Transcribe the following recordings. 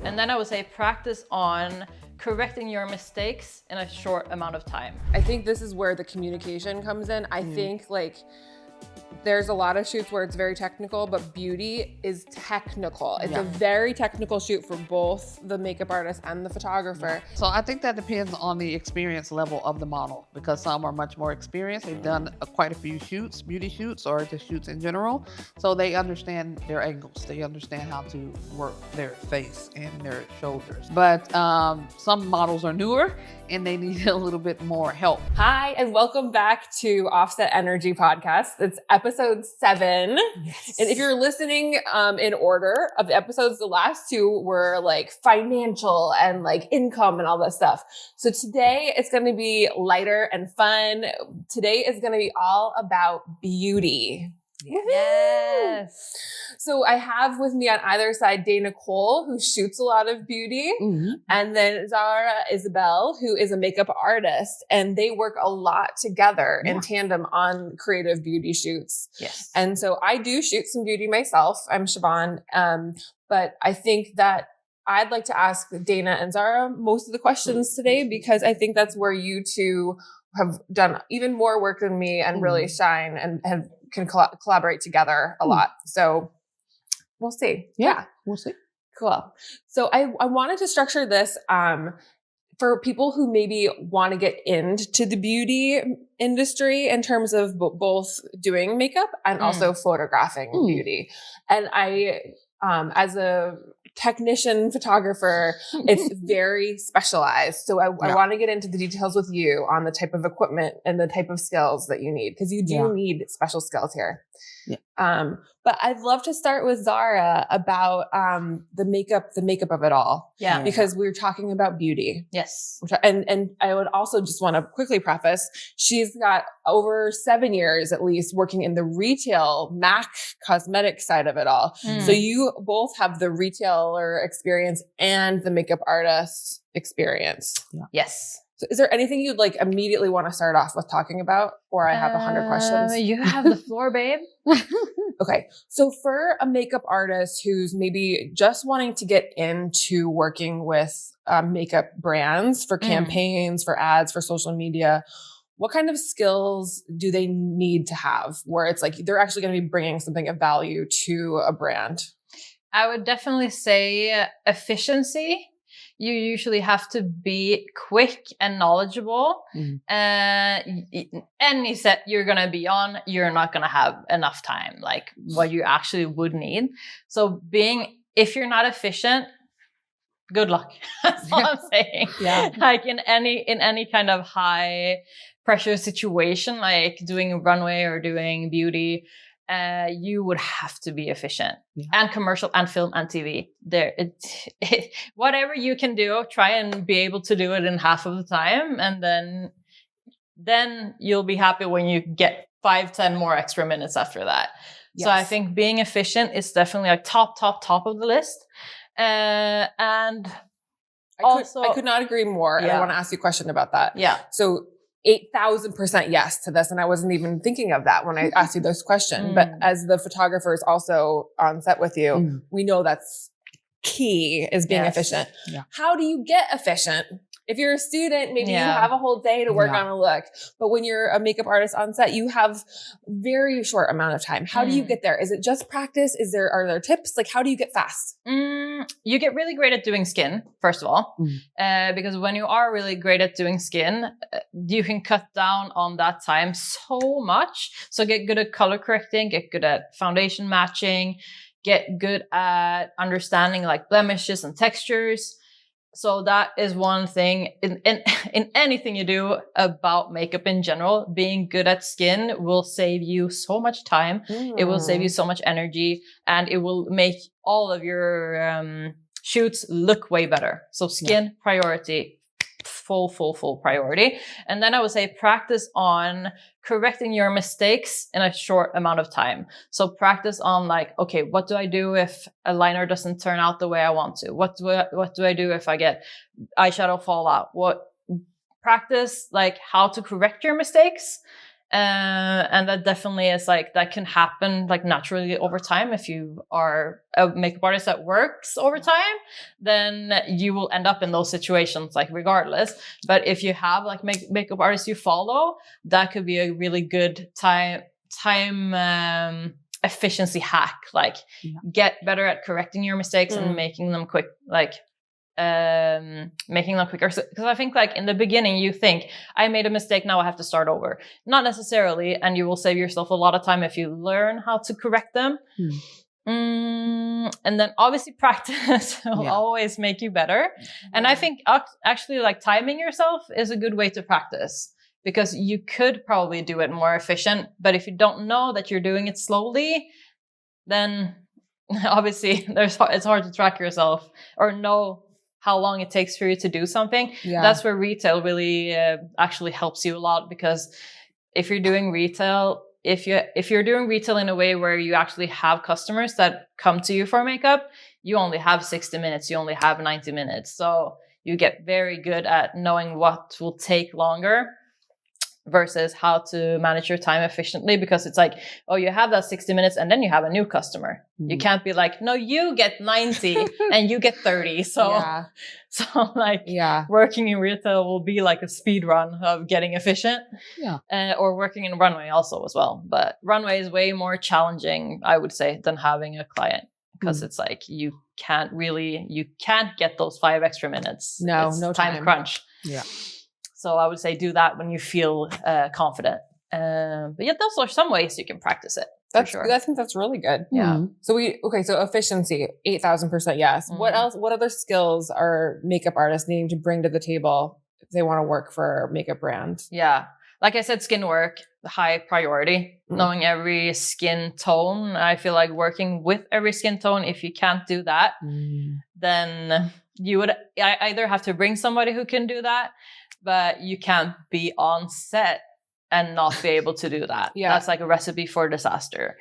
And then I would say practice on correcting your mistakes in a short amount of time. I think this is where the communication comes in. I think like there's a lot of shoots where it's very technical, but beauty is technical. It's a very technical shoot for both the makeup artist and the photographer. So I think that depends on the experience level of the model, because some are much more experienced. They've done quite a few shoots, beauty shoots, or just shoots in general. So they understand their angles. They understand how to work their face and their shoulders. But some models are newer and they need a little bit more help. Hi, and welcome back to Offset Energy Podcast. It's episode 7. Yes. And if you're listening in order of the episodes, the last 2 were like financial and like income and all that stuff. So today it's going to be lighter and fun. Today is going to be all about beauty. Yes. So I have with me on either side Dana Cole, who shoots a lot of beauty, and then Zahra Isabel, who is a makeup artist, and they work a lot together in tandem on creative beauty shoots. Yes. And so I do shoot some beauty myself. I'm Siobhan. But I think that I'd like to ask Dana and Zahra most of the questions today, because I think that's where you two have done even more work than me and really shine and can collaborate together a lot. So we'll see. Yeah, we'll see. Cool. So I wanted to structure this for people who maybe want to get into the beauty industry in terms of both doing makeup and also photographing beauty. And I, as a technician photographer, it's very specialized. So I want to get into the details with you on the type of equipment and the type of skills that you need, because you do need special skills here. But I'd love to start with Zahra about the makeup of it all. Yeah. Because we were talking about beauty. Yes. And I would also just want to quickly preface, she's got over 7 years at least working in the retail MAC cosmetic side of it all. So you both have the retailer experience and the makeup artist experience. Yes. So is there anything you'd like immediately want to start off with talking about? Or I have 100 questions. You have the floor, babe. Okay. So for a makeup artist who's maybe just wanting to get into working with makeup brands for campaigns, for ads, for social media, what kind of skills do they need to have where it's like they're actually going to be bringing something of value to a brand? I would definitely say efficiency. You usually have to be quick and knowledgeable. Any set you're going to be on, you're not going to have enough time, like what you actually would need. So if you're not efficient, good luck. That's all I'm saying. Like in any kind of high pressure situation, like doing a runway or doing beauty, you would have to be efficient. And commercial and film and TV. Whatever you can do, try and be able to do it in half of the time, and then you'll be happy when you get 5-10 more extra minutes after that. So I think being efficient is definitely like top of the list. And I could not agree more. And I want to ask you a question about that. So 8,000% yes to this. And I wasn't even thinking of that when I asked you this question. But as the photographer is also on set with you, we know that's key is being efficient. How do you get efficient? If you're a student, maybe you have a whole day to work on a look. But when you're a makeup artist on set, you have very short amount of time. How do you get there? Is it just practice? Are there tips? Like, how do you get fast? You get really great at doing skin, first of all, because when you are really great at doing skin, you can cut down on that time so much. So get good at color correcting, get good at foundation matching, get good at understanding like blemishes and textures. So that is one thing in anything you do about makeup in general. Being good at skin will save you so much time. It will save you so much energy, and it will make all of your shoots look way better. So skin priority, full priority. And then I would say practice on correcting your mistakes in a short amount of time. So practice on like, okay, what do I do if a liner doesn't turn out the way I want to? What do I do if I get eyeshadow fallout? Practice like how to correct your mistakes And that definitely is like, that can happen like naturally over time. If you are a makeup artist that works over time, then you will end up in those situations, like regardless. But if you have like makeup artists you follow, that could be a really good time efficiency hack. Like get better at correcting your mistakes and making them quick, like making them quicker. Because I think like in the beginning you think, I made a mistake, now I have to start over. Not necessarily, and you will save yourself a lot of time if you learn how to correct them. And then obviously practice will always make you better. And I think actually like timing yourself is a good way to practice, because you could probably do it more efficient, but if you don't know that you're doing it slowly, then obviously it's hard to track yourself or know how long it takes for you to do something. That's where retail really actually helps you a lot, because if you're doing retail, if you're doing retail in a way where you actually have customers that come to you for makeup, you only have 60 minutes, you only have 90 minutes. So you get very good at knowing what will take longer versus how to manage your time efficiently, because it's like, oh, you have that 60 minutes and then you have a new customer. You can't be like, no, you get 90 and you get 30. So like working in retail will be like a speed run of getting efficient. Or working in runway also as well. But runway is way more challenging, I would say, than having a client, because it's like you can't get those 5 extra minutes. No time crunch. So I would say do that when you feel confident. But yeah, those are some ways you can practice it. That's sure. I think that's really good. So so efficiency, 8,000% yes. What else? What other skills are makeup artists needing to bring to the table if they want to work for a makeup brand? Like I said, skin work, high priority. Knowing every skin tone. I feel like working with every skin tone, if you can't do that, then you would either have to bring somebody who can do that, but you can't be on set and not be able to do that. That's like a recipe for disaster.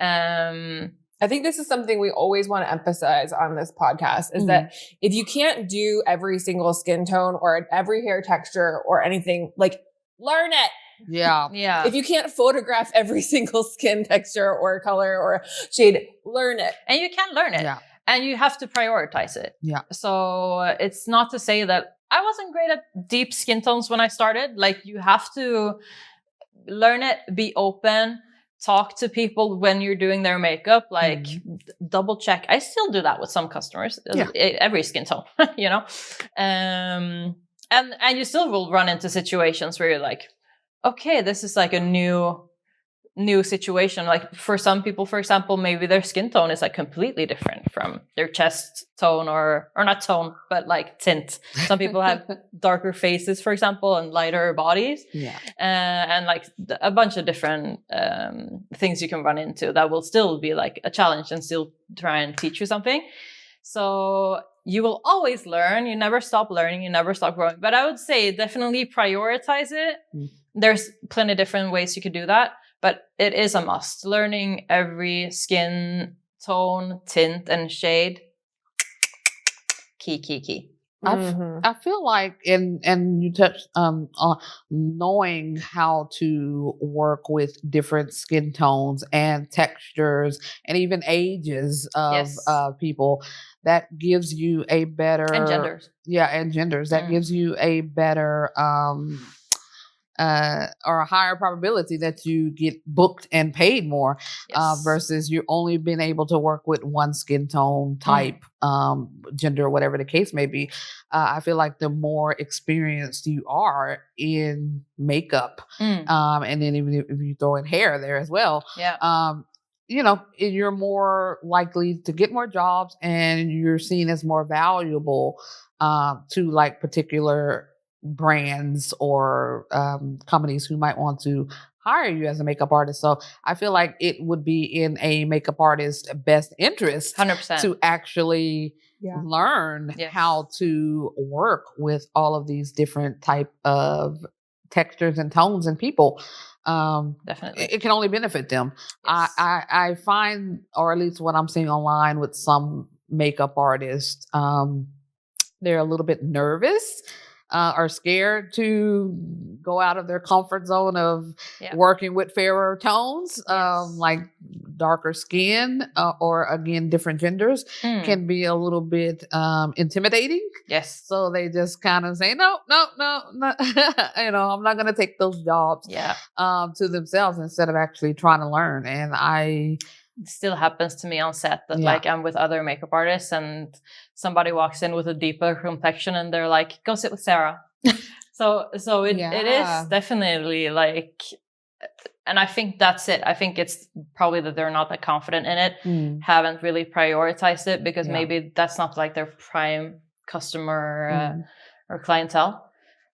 I think this is something we always want to emphasize on this podcast is that if you can't do every single skin tone or every hair texture or anything, like learn it. If you can't photograph every single skin texture or color or shade, learn it. And you can learn it. And you have to prioritize it. So it's not to say that I wasn't great at deep skin tones when I started. Like you have to learn it, be open, talk to people when you're doing their makeup, like double check. I still do that with some customers, every skin tone, you know? And you still will run into situations where you're like, okay, this is like a new situation. Like for some people, for example, maybe their skin tone is like completely different from their chest tone or not tone, but like tint. Some people have darker faces, for example, and lighter bodies. And like a bunch of different things you can run into that will still be like a challenge and still try and teach you something. So you will always learn. You never stop learning. You never stop growing. But I would say definitely prioritize it. There's plenty of different ways you could do that. But it is a must. Learning every skin tone, tint, and shade. Key. I feel like, and you touched on knowing how to work with different skin tones and textures and even ages of people. That gives you a better... And genders. And genders. That gives you a better... or a higher probability that you get booked and paid more versus you only been able to work with one skin tone type, gender, whatever the case may be. I feel like the more experienced you are in makeup, and then even if you throw in hair there as well, you know, you're more likely to get more jobs and you're seen as more valuable to like particular brands or companies who might want to hire you as a makeup artist. So I feel like it would be in a makeup artist's best interest 100%. To actually learn how to work with all of these different type of textures and tones and people. Definitely. It can only benefit them. I find, or at least what I'm seeing online with some makeup artists, they're a little bit nervous are scared to go out of their comfort zone of Yeah. working with fairer tones, like darker skin, or again, different genders can be a little bit intimidating. Yes. So they just kind of say, no. You know, I'm not going to take those jobs to themselves instead of actually trying to learn. And it still happens to me on set that like I'm with other makeup artists and somebody walks in with a deeper complexion and they're like, go sit with Sarah. So it is definitely like, and I think that's it. I think it's probably that they're not that confident in it, haven't really prioritized it because maybe that's not like their prime customer or clientele.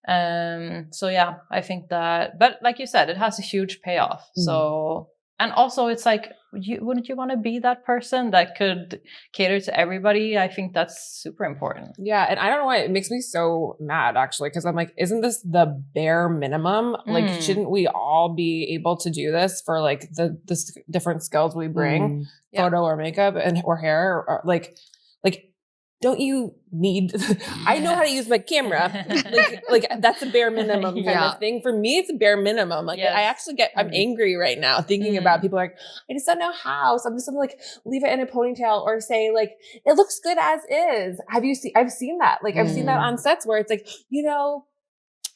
So yeah, I think that, but like you said, it has a huge payoff. So, and also it's like, wouldn't you want to be that person that could cater to everybody? I think that's super important. Yeah. And I don't know why it makes me so mad actually. Cause I'm like, isn't this the bare minimum? Like, shouldn't we all be able to do this for like the different skills we bring, photo or makeup or hair or like, don't you need, I know how to use my camera. like that's a bare minimum kind of thing. For me, it's a bare minimum. Like I actually I'm angry right now thinking about people like, I just don't know how. So I'm just gonna like leave it in a ponytail or say like, it looks good as is. I've seen that. Like I've seen that on sets where it's like, you know,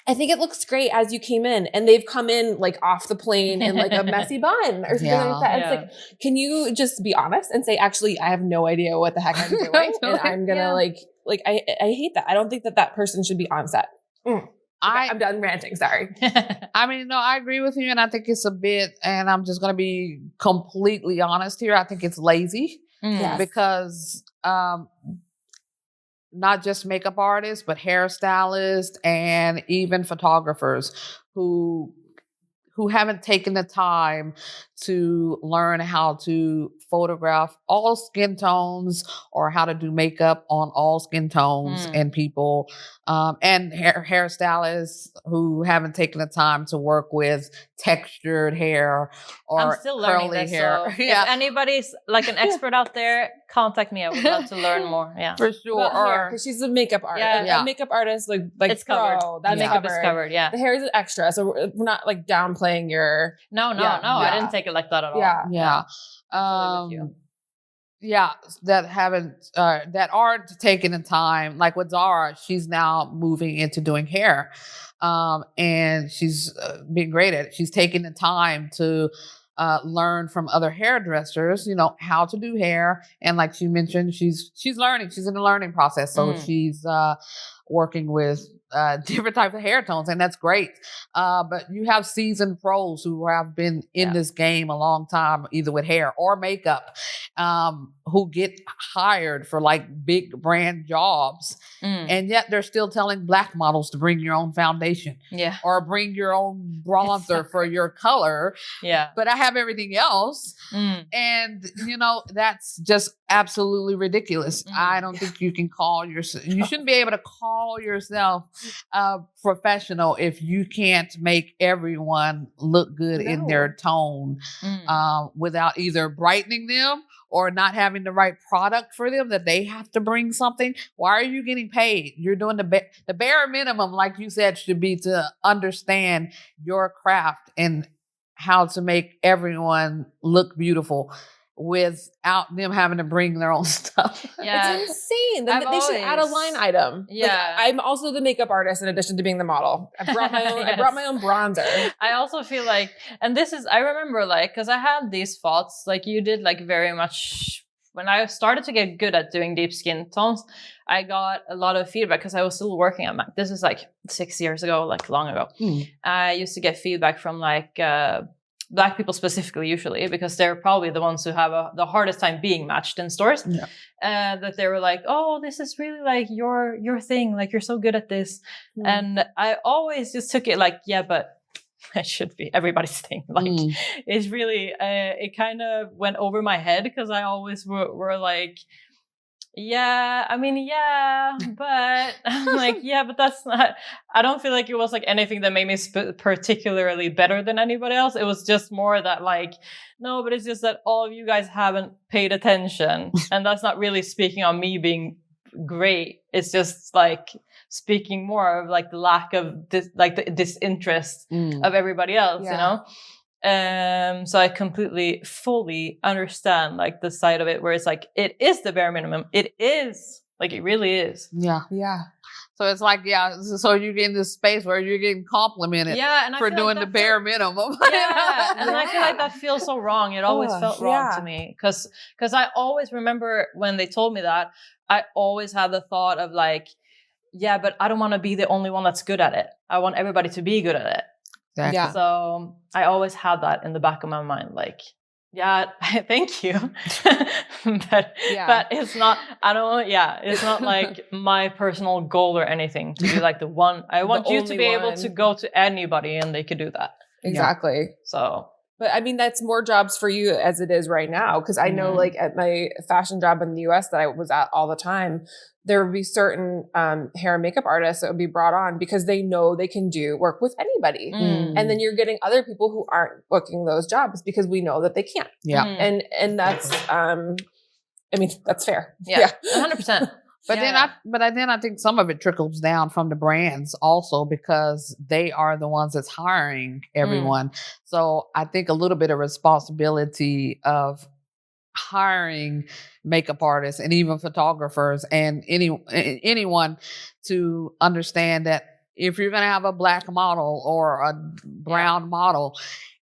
I think it looks great as you came in, and they've come in like off the plane in like a messy bun or something like that. It's like, can you just be honest and say, actually, I have no idea what the heck I'm doing, and I'm gonna like I hate that. I don't think that person should be on set. I'm done ranting. Sorry. I mean, no, I agree with you, and I think it's a bit. And I'm just gonna be completely honest here. I think it's lazy because. Not just makeup artists, but hairstylists and even photographers who haven't taken the time to learn how to photograph all skin tones or how to do makeup on all skin tones and people, and hairstylists who haven't taken the time to work with textured hair or I'm still learning curly this, hair. So if anybody's like an expert out there, contact me. I would love to learn more. Yeah, for sure. Because she's a makeup artist. A makeup artist, like it's covered. That makeup is covered. Yeah, the hair is an extra, so we're not like downplaying your. No. I didn't take it like that at all. Yeah. That aren't taking the time. Like with Zahra, she's now moving into doing hair, and she's being great at it. She's taking the time to learn from other hairdressers, you know, how to do hair. And like she mentioned, she's learning. She's in the learning process, so she's working with different types of hair tones, and that's great. But you have seasoned pros who have been in this game a long time, either with hair or makeup, who get hired for like big brand jobs, and yet they're still telling black models to bring your own foundation, or bring your own bronzer for your color. But I have everything else, and you know that's just absolutely ridiculous. I don't think you can call yourself. You shouldn't be able to call yourself professional if you can't make everyone look good in their tone, without either brightening them or not having the right product for them, that they have to bring something. Why are you getting paid? You're doing the bare minimum, like you said, should be to understand your craft and how to make everyone look beautiful without them having to bring their own stuff. It's insane. They should add a line item. Like, I'm also the makeup artist in addition to being the model. I brought my own. I brought my own bronzer. I also feel like, and this is, I remember like, because I had these thoughts like you did, like very much when I started to get good at doing deep skin tones. I got a lot of feedback because I was still working on this is like 6 years ago, like long ago. I used to get feedback from like Black people specifically, usually, because they're probably the ones who have the hardest time being matched in stores. That they were like, oh, this is really like your thing. Like, you're so good at this. And I always just took it like, yeah, but it should be everybody's thing. Like, it's really, it kind of went over my head because I always were like, yeah, I mean, yeah, but I'm like, yeah, but that's not, I don't feel like it was like anything that made me particularly better than anybody else. It was just more that like, no, but it's just that all of you guys haven't paid attention. And that's not really speaking on me being great. It's just like speaking more of like the lack of this, like the disinterest of everybody else, you know? So I completely, fully understand like the side of it where it's like, it is the bare minimum. It is like, it really is. Yeah. So it's like, so you're getting this space where you're getting complimented and for doing the bare minimum. And I feel like that feels so wrong. It always felt wrong to me. Because I always remember when they told me that, I always had the thought of like, yeah, but I don't want to be the only one that's good at it. I want everybody to be good at it. Exactly. Yeah. So I always had that in the back of my mind, like, yeah, thank you. but it's not, it's not like my personal goal or anything to be like the one. I want you to be able to go to anybody and they could do that. Exactly. Yeah. So. But I mean, that's more jobs for you as it is right now. Cause I know like at my fashion job in the US that I was at all the time, there would be certain hair and makeup artists that would be brought on because they know they can work with anybody. And then you're getting other people who aren't booking those jobs because we know that they can't. Yeah. And that's, I mean, that's fair. Yeah. 100%. But then I think some of it trickles down from the brands also because they are the ones that's hiring everyone. So I think a little bit of responsibility of hiring makeup artists and even photographers and anyone to understand that if you're going to have a black model or a brown model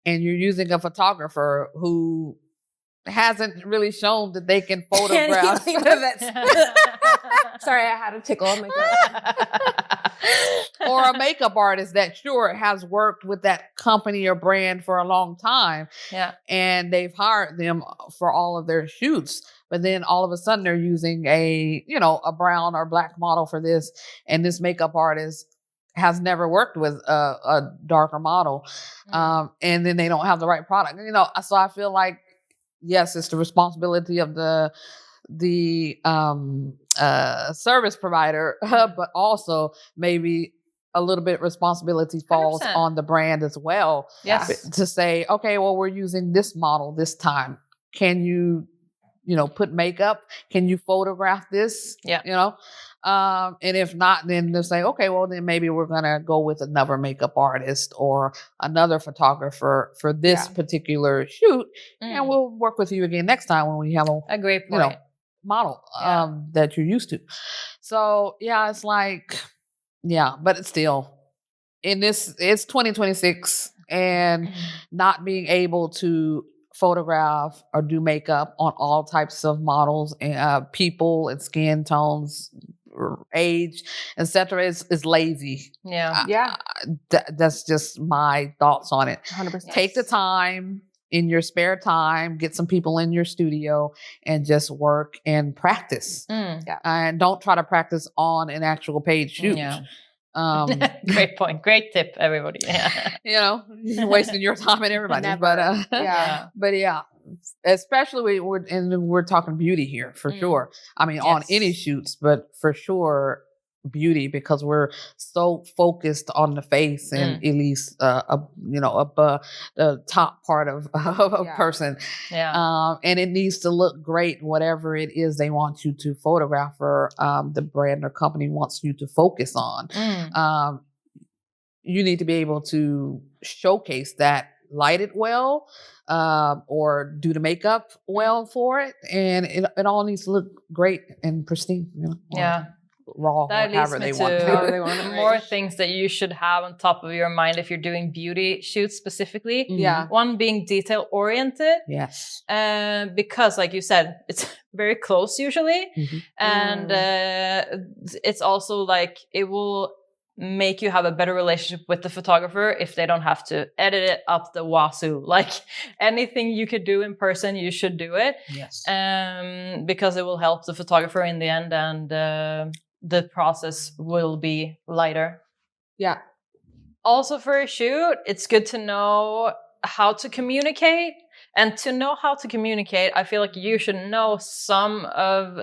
and you're using a photographer who hasn't really shown that they can photograph. Sorry, I had a tickle on my throat. Or a makeup artist that has worked with that company or brand for a long time. Yeah. And they've hired them for all of their shoots. But then all of a sudden they're using a brown or black model for this. And this makeup artist has never worked with a darker model. And then they don't have the right product. So I feel like, yes, it's the responsibility of the service provider, but also maybe a little bit responsibility falls 100%. on the brand as well. Yes. To say, okay, well, we're using this model this time. Can you, put makeup? Can you photograph this? Yeah. And if not, then they'll say, okay, well, then maybe we're going to go with another makeup artist or another photographer for this particular shoot. And we'll work with you again next time when we have a great point. Model that you're used to. So it's like, but it's still it's 2026 and not being able to photograph or do makeup on all types of models and people and skin tones, age, etc. is lazy. That's just my thoughts on it. 100%. Take the time in your spare time, get some people in your studio and just work and practice. And don't try to practice on an actual paid shoot. Great point. Great tip, everybody. You're wasting your time and everybody's. But especially we're talking beauty here for sure. I mean, on any shoots, but for sure beauty, because we're so focused on the face and at least up the top part of a person. And it needs to look great, whatever it is they want you to photograph or the brand or company wants you to focus on. You need to be able to showcase that, light it well, or do the makeup well for it, and it all needs to look great and pristine. Raw, that however leads they me want to more things that you should have on top of your mind if you're doing beauty shoots specifically. One being detail oriented. Yes. Because like you said, it's very close usually. And it's also like it will make you have a better relationship with the photographer if they don't have to edit it up the wazoo. Like anything you could do in person, you should do it. Yes. Because it will help the photographer in the end, and the process will be lighter. Yeah. Also for a shoot, it's good to know how to communicate. And to know how to communicate, I feel like you should know some of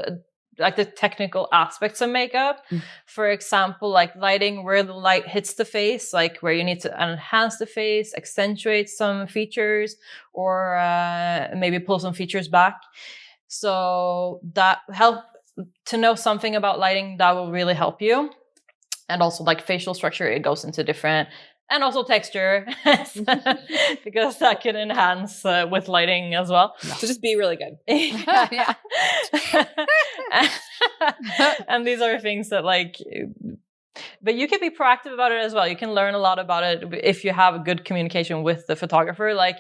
like the technical aspects of makeup. For example, like lighting, where the light hits the face, like where you need to enhance the face, accentuate some features, or maybe pull some features back. So that to know something about lighting, that will really help you. And also like facial structure, it goes into different, and also texture, because that can enhance with lighting as well. So just be really good. Yeah. And these are things that like, but you can be proactive about it as well. You can learn a lot about it if you have a good communication with the photographer. Like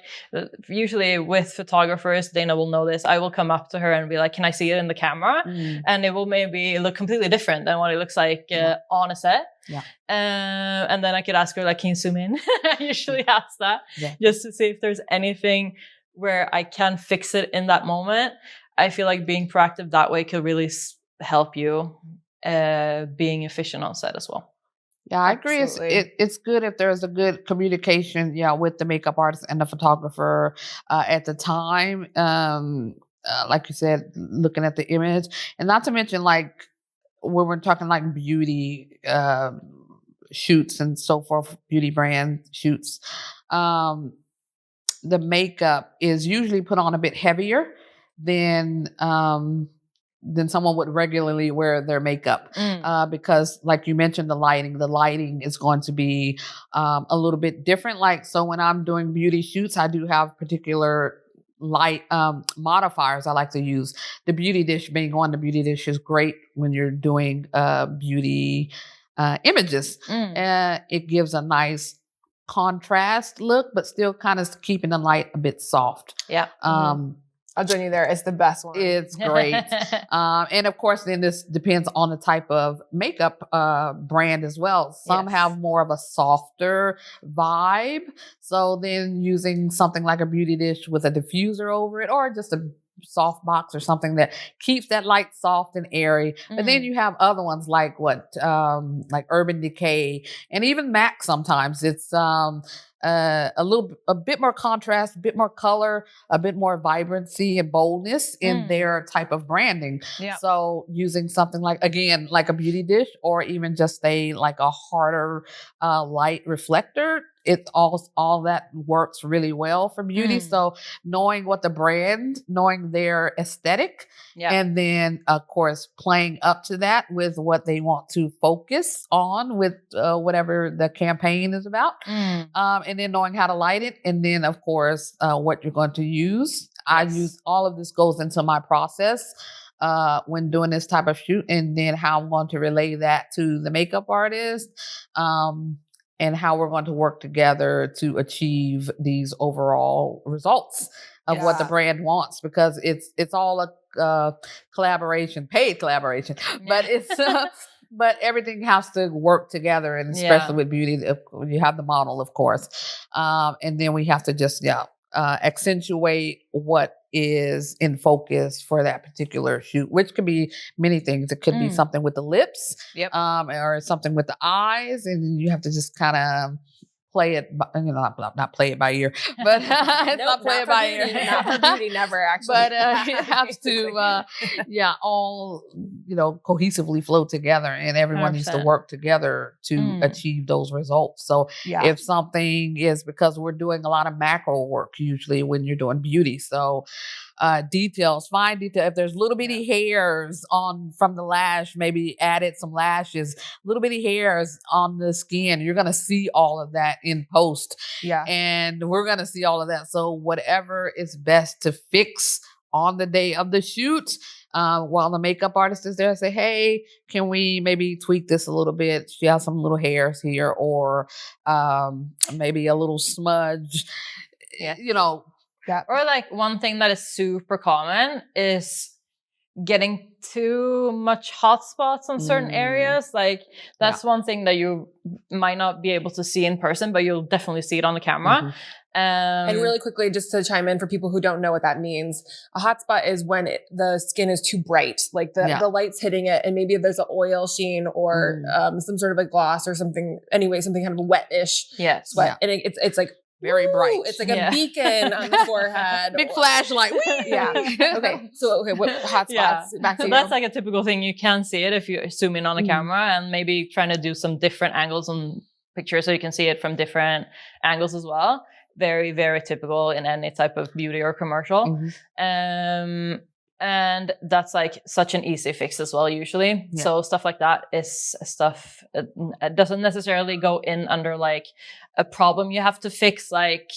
usually with photographers, Dana will know this. I will come up to her and be like, can I see it in the camera? And it will maybe look completely different than what it looks like on a set. Yeah. And then I could ask her, like, can you zoom in? I usually ask that just to see if there's anything where I can fix it in that moment. I feel like being proactive that way could really help you being efficient on set as well. Yeah, I agree. It's good if there's a good communication, with the makeup artist and the photographer at the time. Like you said, looking at the image, and not to mention like when we're talking like beauty shoots and so forth, beauty brand shoots. The makeup is usually put on a bit heavier than someone would regularly wear their makeup, because like you mentioned, the lighting is going to be a little bit different. Like, so when I'm doing beauty shoots, I do have particular light modifiers I like to use. The beauty dish being one. The beauty dish is great when you're doing beauty images. It gives a nice contrast look, but still kind of keeping the light a bit soft. Yeah. I'll join you there. It's the best one. It's great. And of course, then this depends on the type of makeup brand as well. Some have more of a softer vibe. So then using something like a beauty dish with a diffuser over it, or just a soft box or something that keeps that light soft and airy. But then you have other ones like like Urban Decay and even MAC sometimes. It's a bit more contrast, a bit more color, a bit more vibrancy and boldness in their type of branding. Yeah. So using something like, again, like a beauty dish, or even just a harder light reflector, it all that works really well for beauty. So knowing what the brand, knowing their aesthetic, and then of course playing up to that with what they want to focus on with whatever the campaign is about, and then knowing how to light it, and then of course what you're going to use. I use all of this goes into my process when doing this type of shoot, and then how I'm going to relay that to the makeup artist. And how we're going to work together to achieve these overall results of what the brand wants, because it's all a collaboration, paid collaboration, but it's but everything has to work together, and especially with beauty, you have the model, of course, and then we have to just accentuate what is in focus for that particular shoot, which could be many things. It could be something with the lips, or something with the eyes, and you have to just kind of play it, not play it by ear, but not play it by ear. Not for beauty, never actually. But it has to, all cohesively flow together, and everyone 100%. Needs to work together to achieve those results. So if something is, because we're doing a lot of macro work usually when you're doing beauty, so details, fine detail. If there's little bitty hairs from the lash, maybe added some lashes, little bitty hairs on the skin, you're going to see all of that in post. Yeah. And we're going to see all of that. So whatever is best to fix on the day of the shoot, while the makeup artist is there, say, hey, can we maybe tweak this a little bit? She has some little hairs here, or maybe a little smudge, Yeah. Or like one thing that is super common is getting too much hot spots on certain areas. Like that's one thing that you might not be able to see in person, but you'll definitely see it on the camera. And really quickly, just to chime in for people who don't know what that means, a hot spot is when the skin is too bright, like the light's hitting it, and maybe there's an oil sheen or some sort of a gloss or something. Anyway, something kind of wet-ish sweat, and it's like very bright. It's like a beacon on the forehead. Big flashlight. Okay. So what hot spots? Back to you. That's like a typical thing. You can see it if you zoom in on the camera, and maybe trying to do some different angles on pictures so you can see it from different angles as well. Very, very typical in any type of beauty or commercial. And that's like such an easy fix as well, usually. Yeah. So stuff like that is stuff, it doesn't necessarily go in under like a problem you have to fix. Like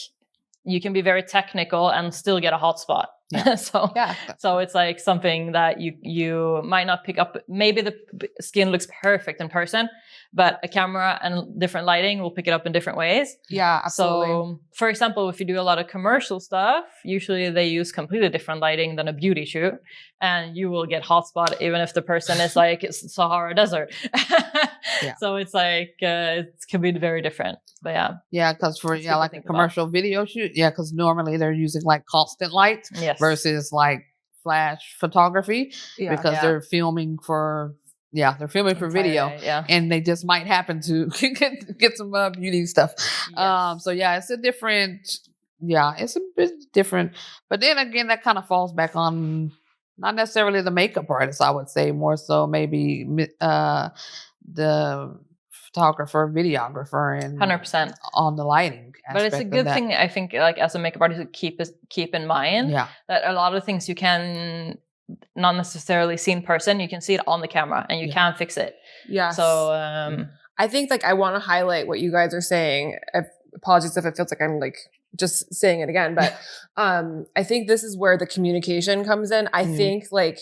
you can be very technical and still get a hotspot. Yeah. So it's like something that you might not pick up. Maybe the skin looks perfect in person, but a camera and different lighting will pick it up in different ways. Yeah, absolutely. So, for example, if you do a lot of commercial stuff, usually they use completely different lighting than a beauty shoot, and you will get hotspot even if the person is like Sahara Desert. Yeah. So it's like it can be very different. But yeah. Yeah, because for That's good to like a think commercial video shoot, because normally they're using like constant light Yes. versus like flash photography because Yeah. they're filming for video, Yeah. and they just might happen to get some beauty stuff. Yes. So yeah, it's a bit different. But then again, that kind of falls back on not necessarily the makeup artist, I would say, more so maybe the photographer, videographer, and 100%. on the lighting aspect. But it's a good thing, I think, like as a makeup artist, to keep in mind that a lot of things you can not necessarily see in person, you can see it on the camera and you can fix it. Yes. So I think like I want to highlight what you guys are saying. Apologies if it feels like I'm like just saying it again, but I think this is where the communication comes in. I think like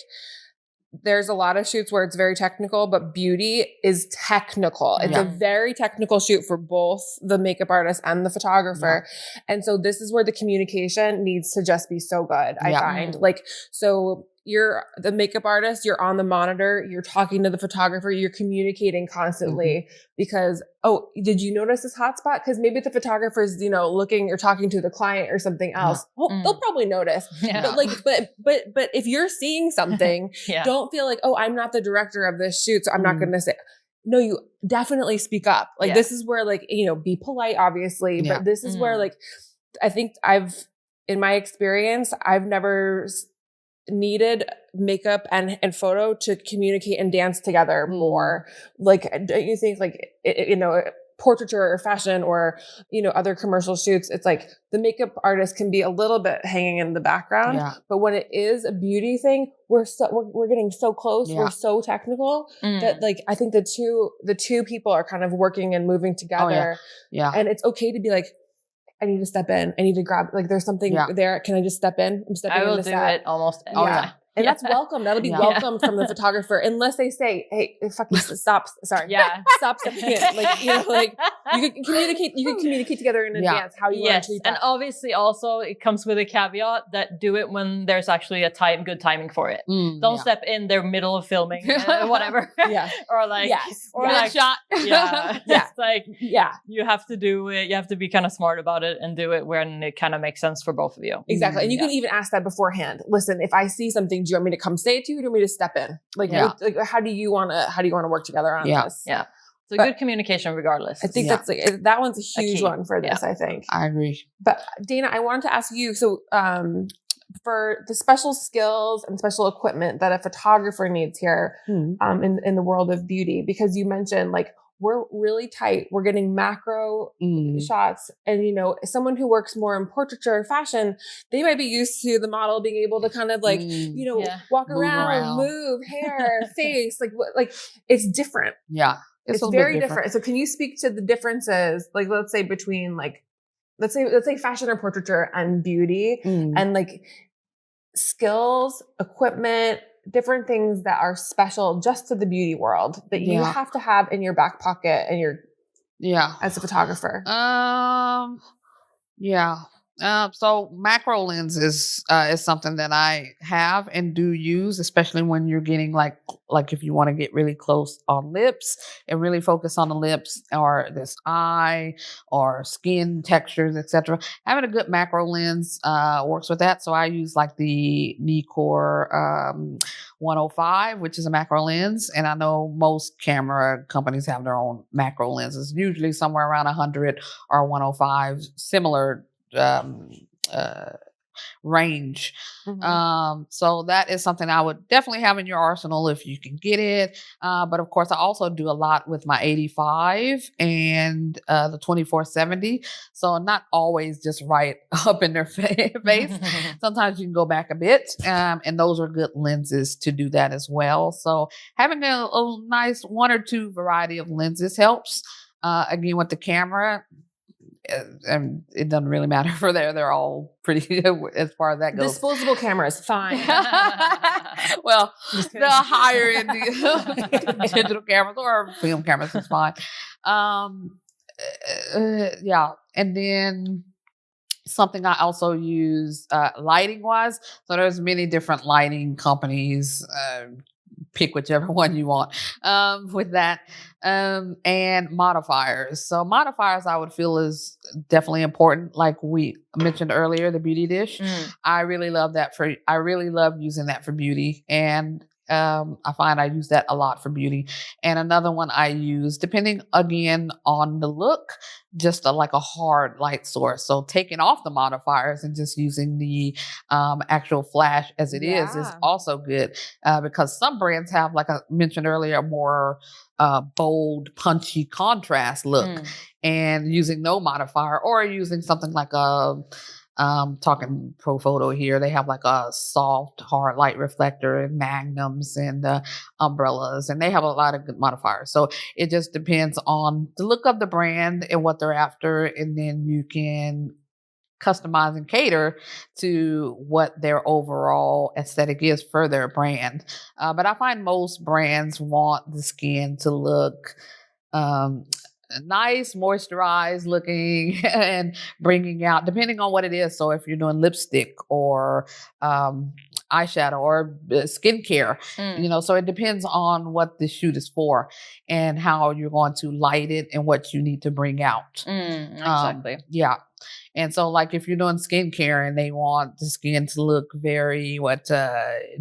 there's a lot of shoots where it's very technical, but beauty is technical. It's a very technical shoot for both the makeup artist and the photographer. And so this is where the communication needs to just be so good. I find like, so you're the makeup artist, you're on the monitor, you're talking to the photographer, you're communicating constantly because, oh, did you notice this hotspot? Because maybe the photographer's, looking or talking to the client or something else. Well, they'll probably notice. But like, but if you're seeing something, don't feel like, oh, I'm not the director of this shoot, so I'm not going to say. No, you definitely speak up. Like this is where like, be polite, obviously, but this is where like, I think in my experience, I've never needed makeup and photo to communicate and dance together more. Like, don't you think like, portraiture or fashion or, other commercial shoots, it's like the makeup artist can be a little bit hanging in the background, but when it is a beauty thing, we're getting so close. We're so technical that like, I think the two people are kind of working and moving together. And it's okay to be like, I need to step in. I need to grab, like, there's something there. Can I just step in? I'm stepping in. I will do it almost every time. And that's welcome. That'll be welcome from the photographer, unless they say, "Hey, fucking stop." Sorry, stop stepping in. Like you can communicate. You can communicate together in advance how you want to treat that. And obviously, also it comes with a caveat that do it when there's actually good timing for it. Don't step in their middle of filming, whatever. Or like, or like shot. It's like, you have to do it. You have to be kind of smart about it and do it when it kind of makes sense for both of you. Exactly, and you can even ask that beforehand. Listen, if I see something, do you want me to come say it to you? Or do you want me to step in? Like, how do you want to work together on this? Yeah. So good communication regardless. I think that's like, that one's a huge one for this, I think. I agree. But Dana, I wanted to ask you, so for the special skills and special equipment that a photographer needs here in the world of beauty, because you mentioned like, we're really tight. We're getting macro shots. And, someone who works more in portraiture or fashion, they might be used to the model being able to kind of like, walk around, move, hair, face, like it's different. Yeah. It's very different. So can you speak to the differences, like, let's say between like, let's say fashion or portraiture and beauty and like skills, equipment, different things that are special just to the beauty world that you have to have in your back pocket and as a photographer. So macro lens is something that I have and do use, especially when you're getting like if you want to get really close on lips and really focus on the lips or this eye or skin textures, etc. Having a good macro lens works with that. So I use like the Nikkor 105, which is a macro lens, and I know most camera companies have their own macro lenses, usually somewhere around 100 or 105, similar range. Mhm. So that is something I would definitely have in your arsenal if you can get it. But of course, I also do a lot with my 85 and the 2470. So not always just right up in their face. Sometimes you can go back a bit, and those are good lenses to do that as well. So having a nice one or two variety of lenses helps. Again, with the camera, and it doesn't really matter for they're all pretty as far as that goes. Disposable cameras, fine. Well, Just kidding. the higher end digital cameras or film cameras is fine. Yeah, and then something I also use lighting wise. So there's many different lighting companies. Pick whichever one you want with that. And modifiers. So modifiers I would feel is definitely important. Like we mentioned earlier, the beauty dish. I really love using that for beauty. And I find I use that a lot for beauty. And another one I use, depending again on the look, just like a hard light source. So taking off the modifiers and just using the actual flash as it is also good because some brands have, like I mentioned earlier, more bold, punchy contrast look, and using no modifier or using something like a talking pro photo here, they have like a soft hard light reflector and magnums and umbrellas, and they have a lot of good modifiers. So it just depends on the look of the brand and what they're after, and then you can customize and cater to what their overall aesthetic is for their brand. But I find most brands want the skin to look nice, moisturized looking and bringing out, depending on what it is. So if you're doing lipstick or eyeshadow or skincare, so it depends on what the shoot is for and how you're going to light it and what you need to bring out. Exactly. Yeah. And so like if you're doing skincare and they want the skin to look very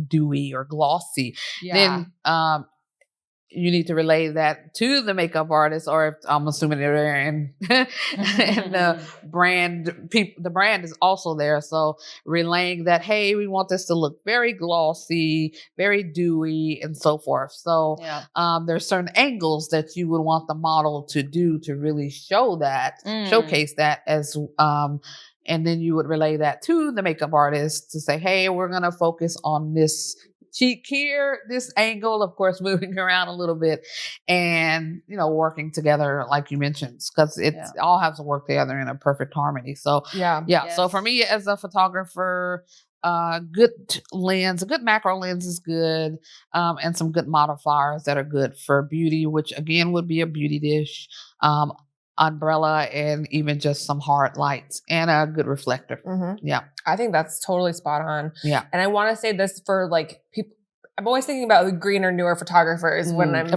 dewy or glossy, then you need to relay that to the makeup artist, or if I'm assuming they're in, and the brand is also there. So relaying that, hey, we want this to look very glossy, very dewy, and so forth. So there's certain angles that you would want the model to do to really showcase that as, and then you would relay that to the makeup artist to say, hey, we're going to focus on this cheek here, this angle, of course, moving around a little bit, and working together, like you mentioned, because it all has to work together in a perfect harmony. So So for me as a photographer, good lens, a good macro lens is good, and some good modifiers that are good for beauty, which again would be a beauty dish, umbrella, and even just some hard lights and a good reflector. I think that's totally spot on. And I want to say this for like people. I'm always thinking about the greener, newer photographers when I'm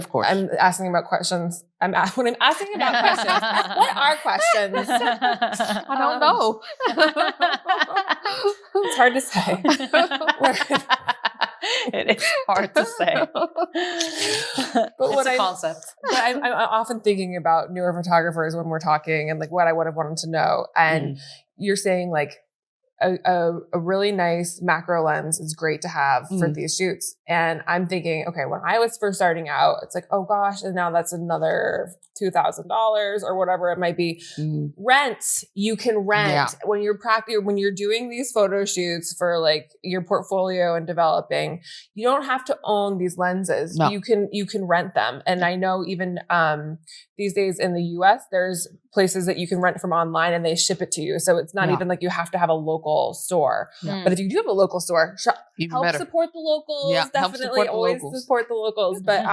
asking about questions. When I'm asking about questions, what are questions? I don't know. It's hard to say. It is hard to say. But it's a concept. But I'm often thinking about newer photographers when we're talking and like what I would have wanted to know. And you're saying like a really nice macro lens is great to have for these shoots. And I'm thinking, okay, when I was first starting out, it's like, oh gosh, and now that's another $2,000 or whatever it might be. Rent, you can rent when you're doing these photo shoots for like your portfolio and developing. You don't have to own these lenses. No. You can rent them. And I know even these days in the US, there's places that you can rent from online and they ship it to you. So it's not even like you have to have a local store. But if you do have a local store, help support the locals. Definitely always support the locals. But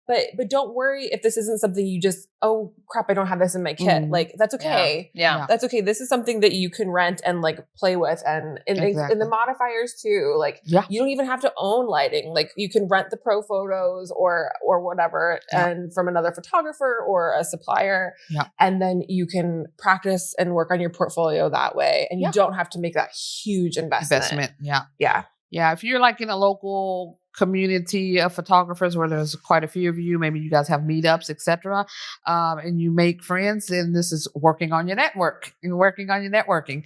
but don't worry if this isn't something you just, oh crap, I don't have this in my kit. Like that's okay. That's okay. This is something that you can rent and like play with. And in the modifiers too, like you don't even have to own lighting. Like you can rent the pro photos or whatever and from another photographer or a supplier. And then you can practice and work on your portfolio that way. And you don't have to make that huge investment. Yeah. If you're like in a local community of photographers where there's quite a few of you, maybe you guys have meetups, etc., and you make friends, and this is working on your network. You're working on your networking,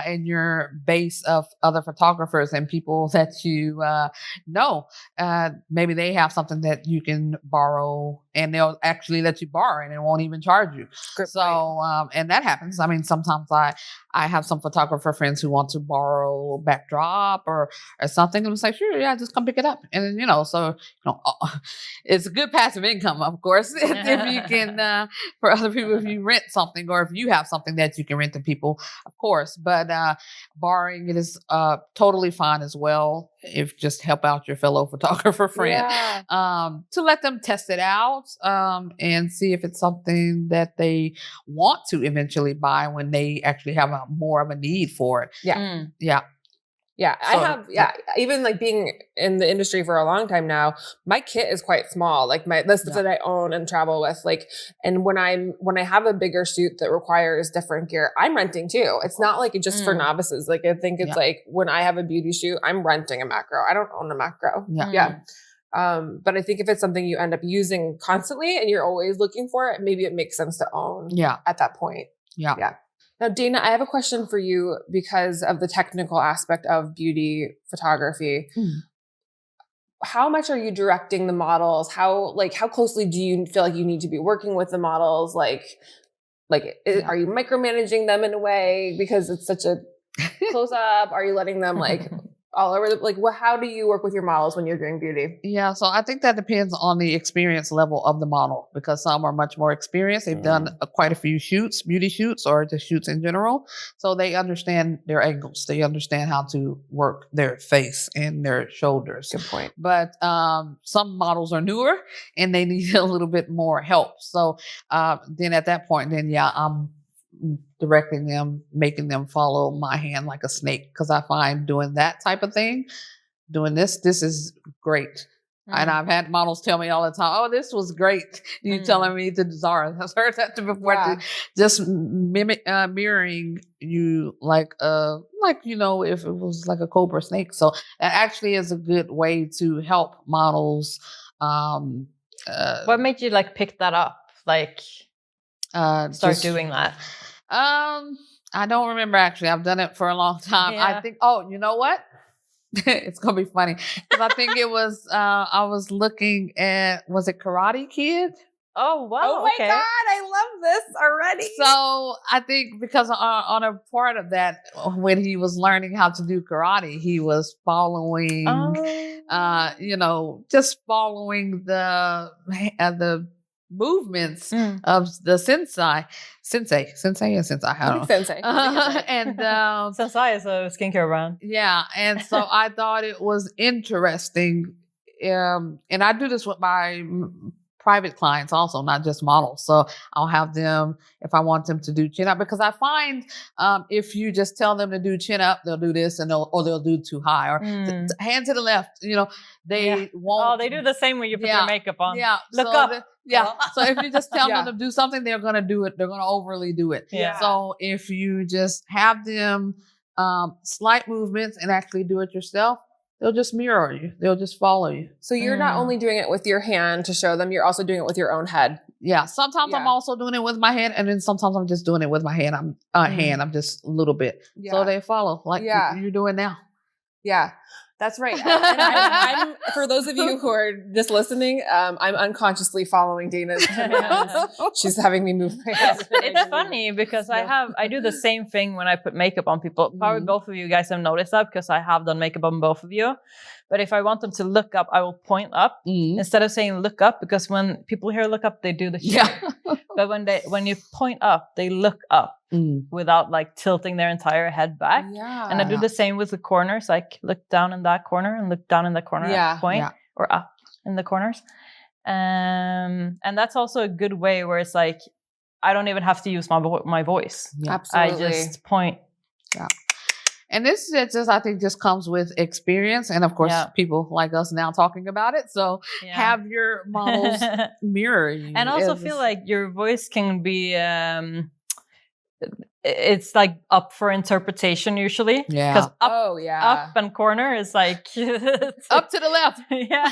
and your base of other photographers and people that you know. Maybe they have something that you can borrow, and they'll actually let you borrow, and it won't even charge you. And that happens. I mean, sometimes I have some photographer friends who want to borrow backdrop or something, and I'm like, sure, yeah, just come pick it up. And then, so it's a good passive income, of course, if you can, for other people, if you rent something or if you have something that you can rent to people, of course. But borrowing it is totally fine as well. If just help out your fellow photographer friend, to let them test it out, and see if it's something that they want to eventually buy when they actually have more of a need for it. Yeah, I have, even like being in the industry for a long time now, my kit is quite small. Like the stuff that I own and travel with, like, and when I have a bigger shoot that requires different gear, I'm renting too. It's not like it's just for novices. Like, I think it's like when I have a beauty shoot, I'm renting a macro. I don't own a macro. But I think if it's something you end up using constantly and you're always looking for it, maybe it makes sense to own at that point. Now, Dana, I have a question for you because of the technical aspect of beauty photography. How much are you directing the models? How closely do you feel like you need to be working with the models? Are you micromanaging them in a way because it's such a close up? Are you letting them all over how do you work with your models when you're doing beauty? Yeah, so I think that depends on the experience level of the model, because some are much more experienced. They've done quite a few shoots, beauty shoots, or just shoots in general. So they understand their angles. They understand how to work their face and their shoulders. Good point. But some models are newer and they need a little bit more help. So then at that point, I'm directing them, making them follow my hand like a snake, because I find doing that type of thing, doing this is great. And I've had models tell me all the time, "Oh, this was great." You telling me to Zahra, I've heard that before. Just mirroring you if it was like a cobra snake. So that actually is a good way to help models. What made you pick that up? Start doing that? I don't remember actually. I've done it for a long time. I think, you know what? It's going to be funny. Because I think it was, I was looking at, was it Karate Kid? Oh, wow. Oh my God. I love this already. So I think because on a part of that, when he was learning how to do karate, he was following, just following the movements of the sensei. I don't know. Sensei. And Sensei is a skincare brand. Yeah, and so I thought it was interesting, and I do this with my private clients also, not just models. So I'll have them, if I want them to do chin up, because I find if you just tell them to do chin up, they'll do this, and they'll do too high, or hand to the left. They won't. Oh, they do the same when you put your makeup on. Yeah, look up. So if you just tell them to do something, they're going to do it. They're going to overly do it. Yeah. So if you just have them slight movements and actually do it yourself, they'll just mirror you. They'll just follow you. So you're not only doing it with your hand to show them, you're also doing it with your own head. Yeah. Sometimes I'm also doing it with my hand, and then sometimes I'm just doing it with my hand. I'm just a little bit. Yeah. So they follow you're doing now. Yeah. That's right. And I'm for those of you who are just listening, I'm unconsciously following Dana's hands. She's having me move my hands. It's funny because I do the same thing when I put makeup on people. Probably both of you guys have noticed that because I have done makeup on both of you. But if I want them to look up, I will point up instead of saying look up, because when people hear look up, they do the shit. But when you point up, they look up without tilting their entire head back. Yeah. And I do the same with the corners, look down in that corner and look down in the corner at the point, or up in the corners. And that's also a good way where it's I don't even have to use my voice. Yeah. Absolutely. I just point. Yeah. And this just, I think, just comes with experience. And of course, people like us now talking about it. So have your models mirror you. And also feel like your voice can be it's like up for interpretation usually. Yeah. Because yeah. up and corner is like Up to the left. Yeah.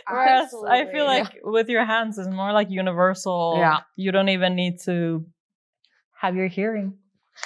Whereas I feel Absolutely. like with your hands is more like universal. Yeah. You don't even need to have your hearing.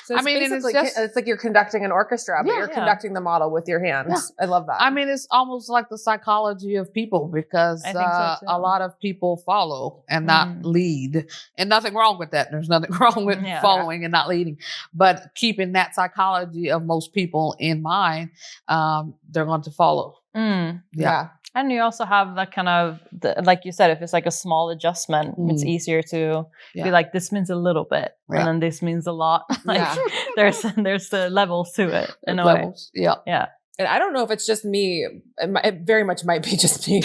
So it's I mean, and it's basically, just- it's like you're conducting an orchestra, but Yeah. you're Yeah. conducting the model with your hands. I love that. I mean, it's almost like the psychology of people because I think so too. a lot of people follow and not lead. And nothing wrong with that. There's nothing wrong with Yeah. following and not leading. But keeping that psychology of most people in mind, they're going to follow. yeah. And you also have that kind of, like you said, if it's like a small adjustment, it's easier to Yeah. be like, this means a little bit, Yeah. and then this means a lot. Like, Yeah. there's the levels to it in a way. Levels. Yeah. Yeah. And I don't know if it's just me. It very much might be just me.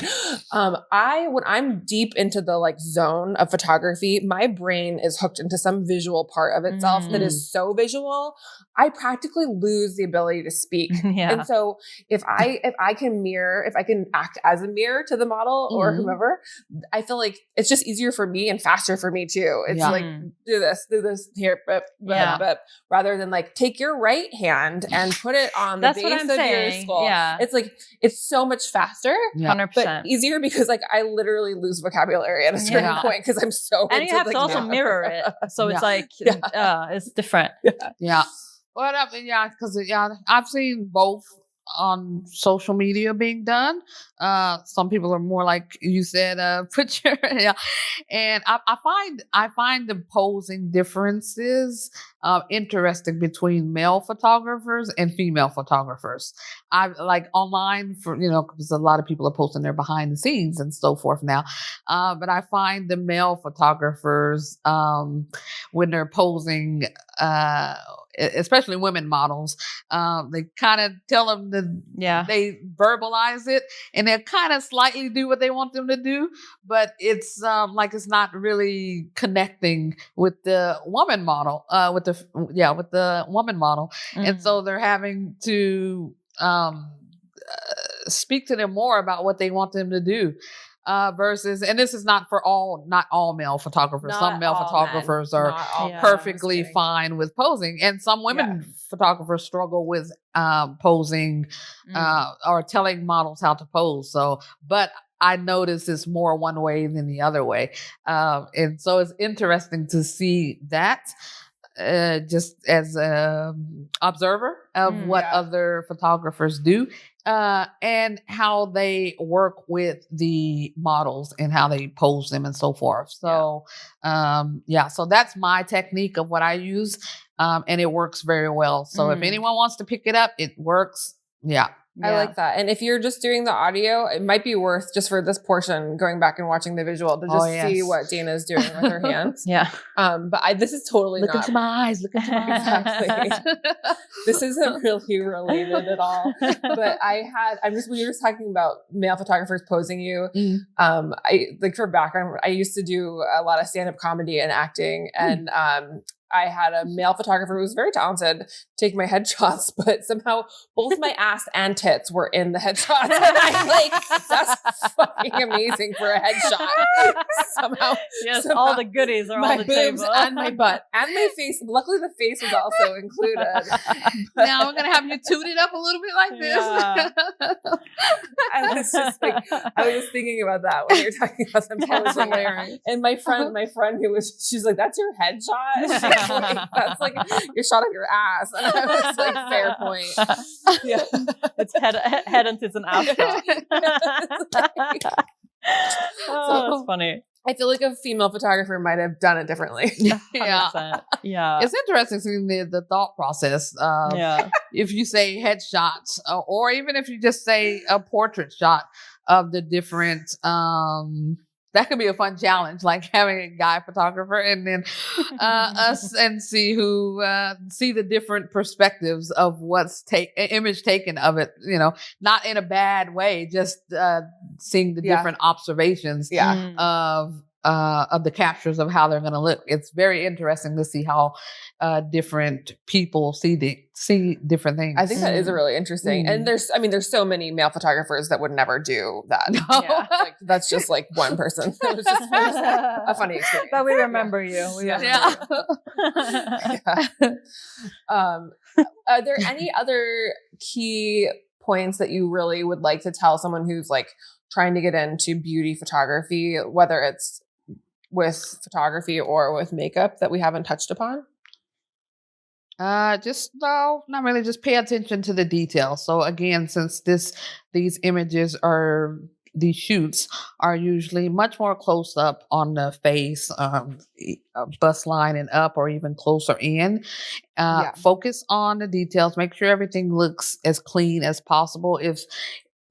When I'm deep into the like zone of photography, my brain is hooked into some visual part of itself that is so visual, I practically lose the ability to speak. Yeah. And so if I can act as a mirror to the model or whomever, I feel like it's just easier for me and faster for me too. It's Yeah. like, do this here, but rather than like take your right hand and put it on the That's base what I'm of saying. your skull. Yeah. It's like, it's so much faster, Yeah. 100%. but easier because like I literally lose vocabulary at a certain Yeah. point because I'm so And into, you have like, to also now. mirror it. So it's Yeah. like, it's different. Yeah. Well, because I've seen both on social media being done. Some people are more like you said, put your and I find the posing differences interesting between male photographers and female photographers. I like online because a lot of people are posting their behind the scenes and so forth now. But I find the male photographers when they're posing, especially women models, they kind of tell them they verbalize it and they kind of slightly do what they want them to do, but it's like it's not really connecting with the woman model, with the woman model, and so they're having to speak to them more about what they want them to do. Versus, and this is not all male photographers. Not Some male all photographers men. are Not all men. perfectly I'm just kidding. fine with posing, and some women photographers struggle with posing or telling models how to pose. So, but I notice it's more one way than the other way, and so it's interesting to see that. Just as an observer of what other photographers do, and how they work with the models and how they pose them and so forth. So, so that's my technique of what I use, and it works very well. So if anyone wants to pick it up, it works. Yeah. I like that. And if you're just doing the audio, it might be worth just for this portion going back and watching the visual to just see what Dana's doing with her hands. Yeah. But this is totally Look not into my eyes. Look into my eyes. exactly. This isn't really related at all. But we were just talking about male photographers posing you. I like for background, I used to do a lot of stand-up comedy and acting, and I had a male photographer who was very talented take my headshots, but somehow both my ass and tits were in the headshots. And I'm like, that's fucking amazing for a headshot. somehow all the goodies are my on the boobs table. and my butt and my face. Luckily, the face was also included. Now I'm gonna have you toot it up a little bit like this. I was just thinking about that when you're talking about them posing. And my friend she's like, that's your headshot? She's like, that's like your shot of your ass. And I was like, fair point. Yeah. It's head and tits and ass shot. That's funny. I feel like a female photographer might have done it differently. Yeah. 100%. Yeah. It's interesting seeing the thought process. If you say headshots, or even if you just say a portrait shot of the different, that could be a fun challenge, like having a guy photographer and then us and see the different perspectives of what's image taken of it, not in a bad way, just seeing the different observations of the captures of how they're going to look. It's very interesting to see how different people see different things. I think that is really interesting. And there's so many male photographers that would never do that. Yeah. Like, that's just like one person. It was just a funny experience. But we remember you. We remember you. Are there any other key points that you really would like to tell someone who's like trying to get into beauty photography, whether it's with photography or with makeup, that we haven't touched upon? Not really. Just pay attention to the details. So again, since these shoots are usually much more close up on the face, bust line and up, or even closer in. Focus on the details. Make sure everything looks as clean as possible.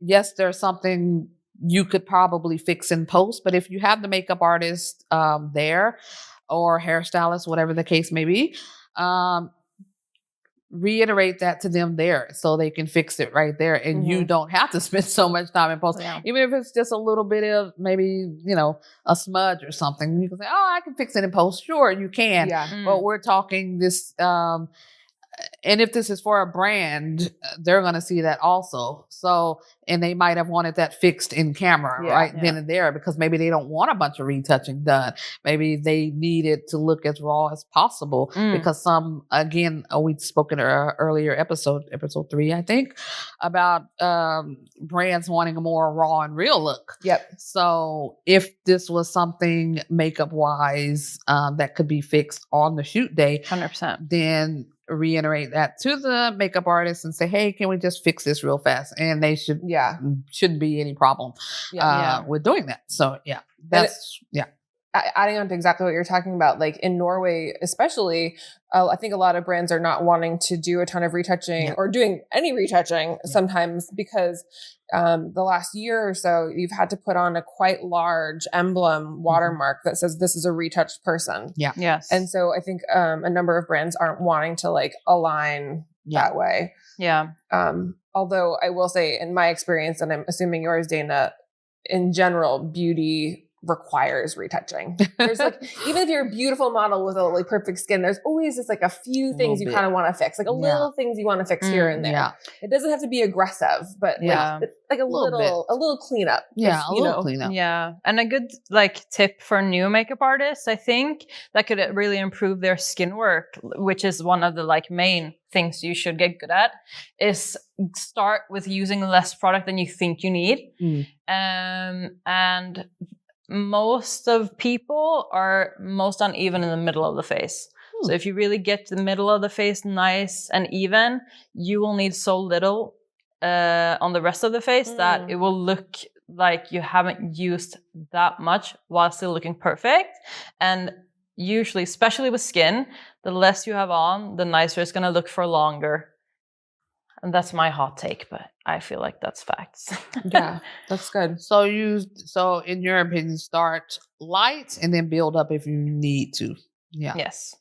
Yes, there's something you could probably fix in post, but if you have the makeup artist there, or hairstylist, whatever the case may be, reiterate that to them there so they can fix it right there, and you don't have to spend so much time in post. Even if it's just a little bit of maybe a smudge or something, you can say, oh, I can fix it in post. Sure, you can. But we're talking this and if this is for a brand, they're going to see that also. So, and they might have wanted that fixed in camera then and there, because maybe they don't want a bunch of retouching done. Maybe they need it to look as raw as possible, because we spoke in an earlier episode 3, I think, about brands wanting a more raw and real look. Yep. So if this was something makeup wise that could be fixed on the shoot day, 100%, then reiterate that to the makeup artist and say, hey, can we just fix this real fast? And they shouldn't be any problem with doing that. So adding on to exactly what you're talking about, like in Norway especially, I think a lot of brands are not wanting to do a ton of retouching or doing any retouching sometimes, because the last year or so you've had to put on a quite large emblem watermark that says this is a retouched person. Yes. And so I think a number of brands aren't wanting to like align that way. Although I will say, in my experience, and I'm assuming yours, Dana, in general, beauty requires retouching. There's like, even if you're a beautiful model with a like perfect skin, there's always just like a few things you kind of want to fix, like a little things you want to fix here and there. It doesn't have to be aggressive, but like a little cleanup. A little cleanup. Yeah. And a good like tip for new makeup artists, I think, that could really improve their skin work, which is one of the like main things you should get good at, is start with using less product than you think you need. And most of people are most uneven in the middle of the face. So if you really get the middle of the face nice and even, you will need so little on the rest of the face that it will look like you haven't used that much while still looking perfect. And usually, especially with skin, the less you have on, the nicer it's going to look for longer. And that's my hot take, but I feel like that's facts. Yeah, that's good. So in your opinion, start light and then build up if you need to. Yeah. Yes.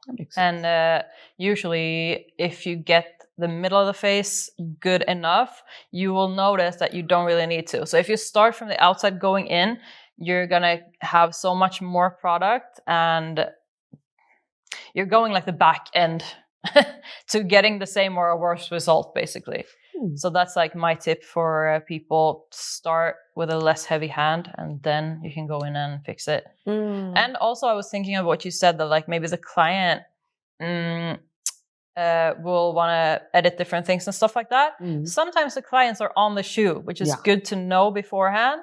That makes sense. And usually if you get the middle of the face good enough, you will notice that you don't really need to. So if you start from the outside going in, you're going to have so much more product, and you're going like the back end to getting the same or a worse result, basically. So that's like my tip for people: start with a less heavy hand, and then you can go in and fix it. And also, I was thinking of what you said, that like maybe the client will want to edit different things and stuff like that. Sometimes the clients are on the shoot, which is good to know beforehand.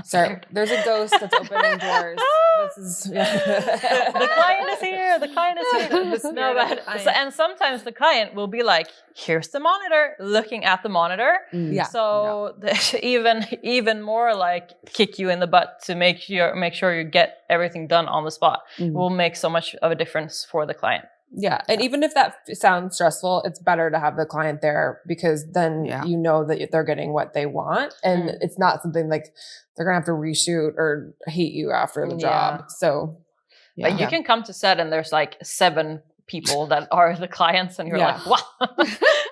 Sorry, there's a ghost that's opening doors. The client is here. The client is here. And sometimes the client will be like, "Here's the monitor," looking at the monitor. So even more like kick you in the butt to make sure you get everything done on the spot. Will make so much of a difference for the client. Yeah. And even if that sounds stressful, it's better to have the client there, because then you know that they're getting what they want, and it's not something like they're going to have to reshoot or hate you after the job. So but you can come to set and there's like 7 people that are the clients, and you're Yeah. like, wow.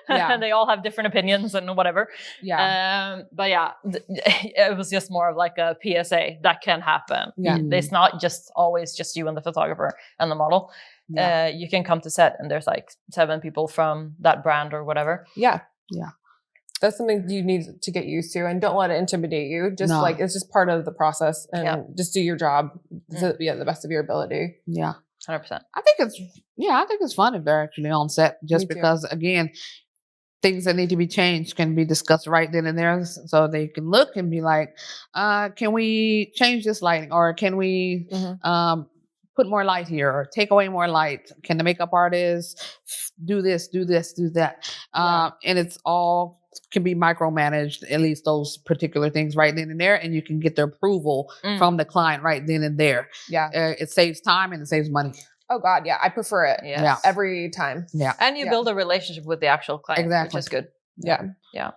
Yeah. And they all have different opinions and whatever. Yeah. But yeah, it was just more of like a PSA that can happen. Yeah. It's not just always just you and the photographer and the model. Yeah. You can come to set and there's like 7 people from that brand or whatever. Yeah. Yeah. That's something you need to get used to, and don't let it intimidate you. Just No. like, it's just part of the process, and just do your job to the best of your ability. Yeah. 100%. I think it's fun if they're actually on set, just because, again, things that need to be changed can be discussed right then and there, so they can look and be like, can we change this lighting, or can we put more light here, or take away more light? Can the makeup artist do this, do that? And it's all can be micromanaged, at least those particular things right then and there, and you can get their approval from the client right then and there. Yeah. It saves time and it saves money. Oh God, yeah, I prefer it. Yes. Every time. Yeah. And you build a relationship with the actual client, Exactly. which is good. Yeah. Yeah.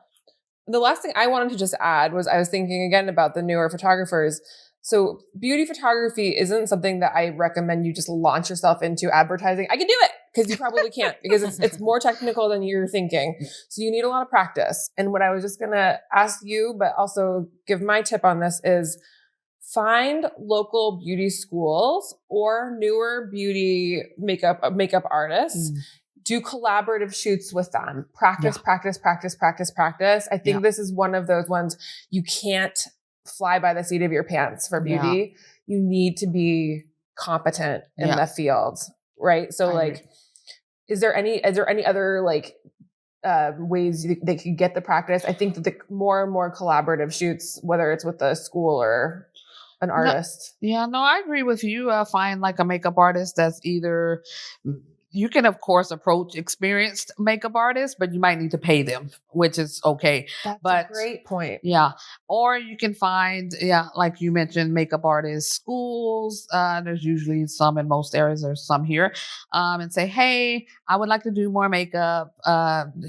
The last thing I wanted to just add was, I was thinking again about the newer photographers. So beauty photography isn't something that I recommend you just launch yourself into advertising. I can do it, because you probably can't, because it's more technical than you're thinking. So you need a lot of practice. And what I was just going to ask you, but also give my tip on this, is find local beauty schools or newer beauty makeup artists. Do collaborative shoots with them. Practice. I think this is one of those ones you can't fly by the seat of your pants for beauty. You need to be competent in the field, right? So like, is there any other like ways they could get the practice? I think that the more and more collaborative shoots, whether it's with a school or an artist. No, I agree with you. Find like a makeup artist that's either, you can of course approach experienced makeup artists, but you might need to pay them, which is okay. That's but a great point. Yeah. Or you can find, like you mentioned, makeup artist schools. There's usually some in most areas. There's some here. And say, hey, I would like to do more makeup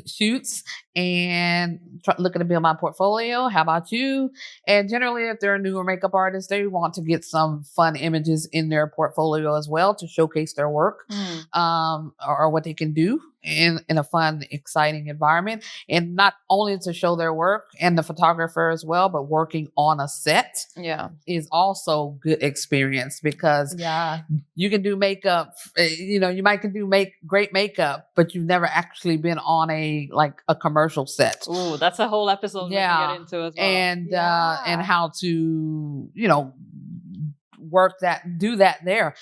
shoots and looking to build my portfolio. How about you? And generally, if they're a newer makeup artist, they want to get some fun images in their portfolio as well to showcase their work, or what they can do in a fun, exciting environment. And not only to show their work and the photographer as well, but working on a set is also good experience, because you can do makeup, you might can do great makeup, but you've never actually been on a commercial set. Ooh, that's a whole episode we can get into as well. And how to, do that there.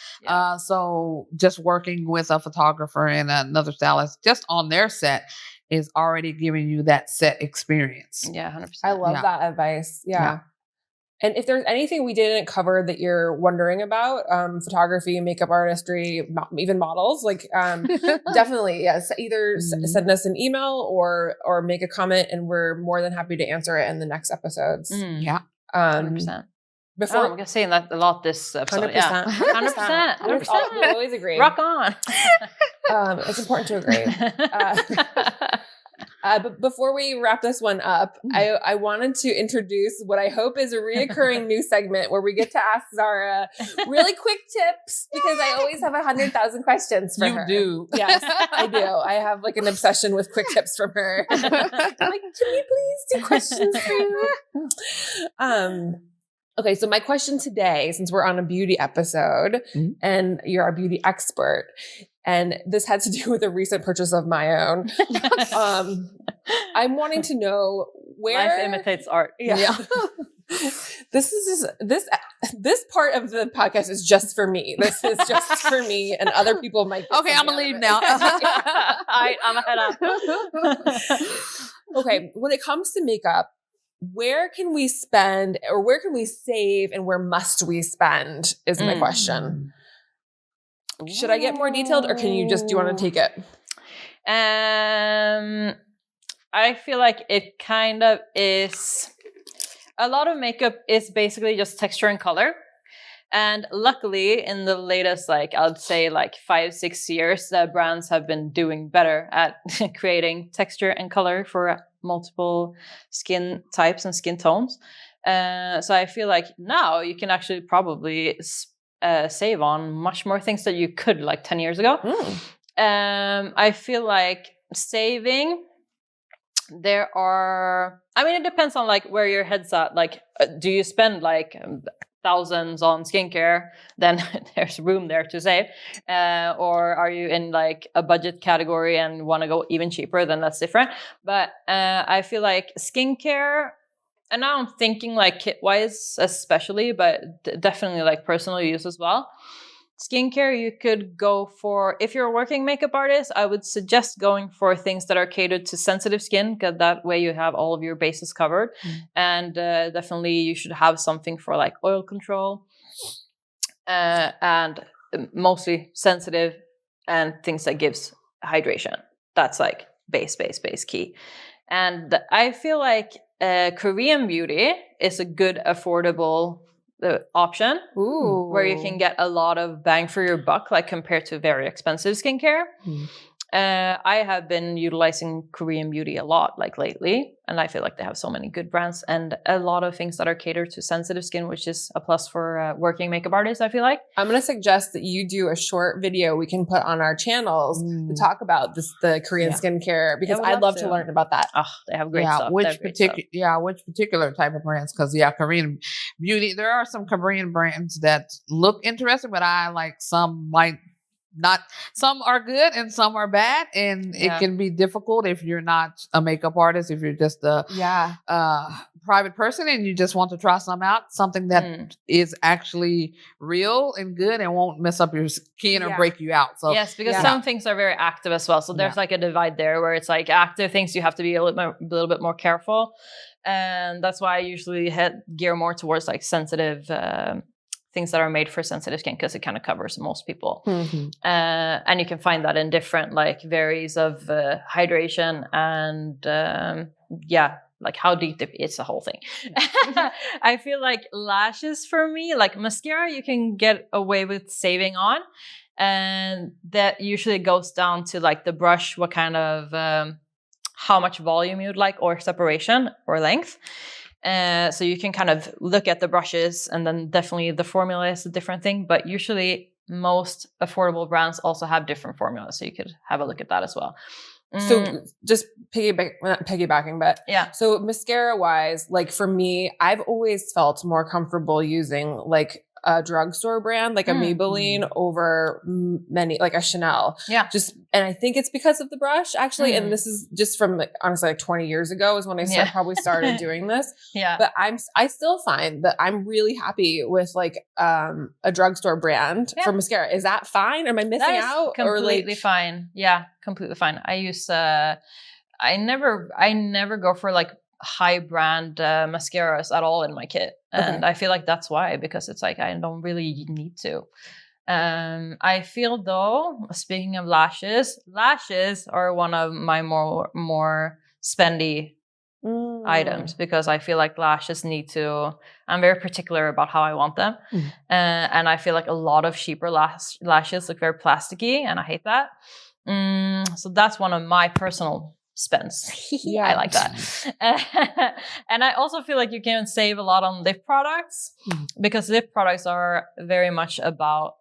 So just working with a photographer and another stylist just on their set is already giving you that set experience. Yeah, 100%. I love that advice. Yeah. And if there's anything we didn't cover that you're wondering about, photography, makeup artistry, even models, definitely, yes. Either send us an email or make a comment, and we're more than happy to answer it in the next episodes. 100%. Before I'm going to say that a lot this episode. 100%. Yeah. 100%. We always agree. Rock on. It's important to agree. But before we wrap this one up, I wanted to introduce what I hope is a reoccurring new segment where we get to ask Zahra really quick tips, because I always have 100,000 questions for her. You do. Yes, I do. I have an obsession with quick tips from her. I'm like, can we please do questions for you? Okay, so my question today, since we're on a beauty episode and you're our beauty expert, and this had to do with a recent purchase of my own, I'm wanting to know where life imitates art. Yeah. This part of the podcast is just for me. This is just for me, and other people might. Okay, I'm gonna leave now. All right, I'm gonna head out. Okay, when it comes to makeup, where can we spend, or where can we save, and where must we spend is my question. Should I get more detailed, or do you want to take it? I feel like it kind of is, a lot of makeup is basically just texture and color. And luckily in the latest, I'd say 5-6 years, brands have been doing better at creating texture and color for multiple skin types and skin tones. So I feel like now you can actually probably save on much more things that you could 10 years ago. I feel like saving, it depends on like where your head's at. Like, do you spend like thousands on skincare? Then there's room there to save. Or are you in like a budget category and want to go even cheaper? Then that's different. But I feel like skincare, and now I'm thinking like kit-wise especially, but definitely like personal use as well. Skincare, you could go for, if you're a working makeup artist, I would suggest going for things that are catered to sensitive skin, because that way you have all of your bases covered. And definitely you should have something for like oil control, and mostly sensitive and things that gives hydration. That's like base key. And I feel like Korean beauty is a good affordable option. Ooh. Where you can get a lot of bang for your buck, like compared to very expensive skincare. I have been utilizing Korean beauty a lot like lately, and I feel like they have so many good brands and a lot of things that are catered to sensitive skin, which is a plus for working makeup artists, I feel like. I'm going to suggest that you do a short video we can put on our channels to talk about the Korean skincare, because I'd love to learn about that. Oh, they have great stuff. Which particular type of brands? Because Korean beauty, there are some Korean brands that look interesting, but I like some might not. Some are good and some are bad, and it can be difficult if you're not a makeup artist, if you're just a private person and you just want to try something that is actually real and good and won't mess up your skin or break you out. So yes, because some things are very active as well. So there's like a divide there where it's like active things you have to be a little bit more careful, and that's why I usually gear more towards like sensitive things that are made for sensitive skin, because it kind of covers most people. And you can find that in different like varies of hydration and like how deep it's the whole thing. I feel like lashes for me, like mascara, you can get away with saving on, and that usually goes down to like the brush, what kind of how much volume you'd like, or separation or length. So you can kind of look at the brushes, and then definitely the formula is a different thing, but usually most affordable brands also have different formulas. So you could have a look at that as well. So just not piggybacking, but so mascara wise, like for me, I've always felt more comfortable using like a drugstore brand, like a Maybelline over many, like a Chanel. And I think it's because of the brush actually. And this is just from like, honestly, like 20 years ago is when I probably started doing this. But I still find that I'm really happy with like a drugstore brand for mascara. Is that fine? Am I missing out? Completely fine. Yeah, completely fine. I use, I never go for like high brand mascaras at all in my kit, and I feel like that's why, because it's like I don't really need to. I feel though, speaking of lashes are one of my more spendy items, because I feel like lashes I'm very particular about how I want them, and I feel like a lot of cheaper lashes look very plasticky, and I hate that. So that's one of my personal spends. I like that. And I also feel like you can save a lot on lip products, because lip products are very much about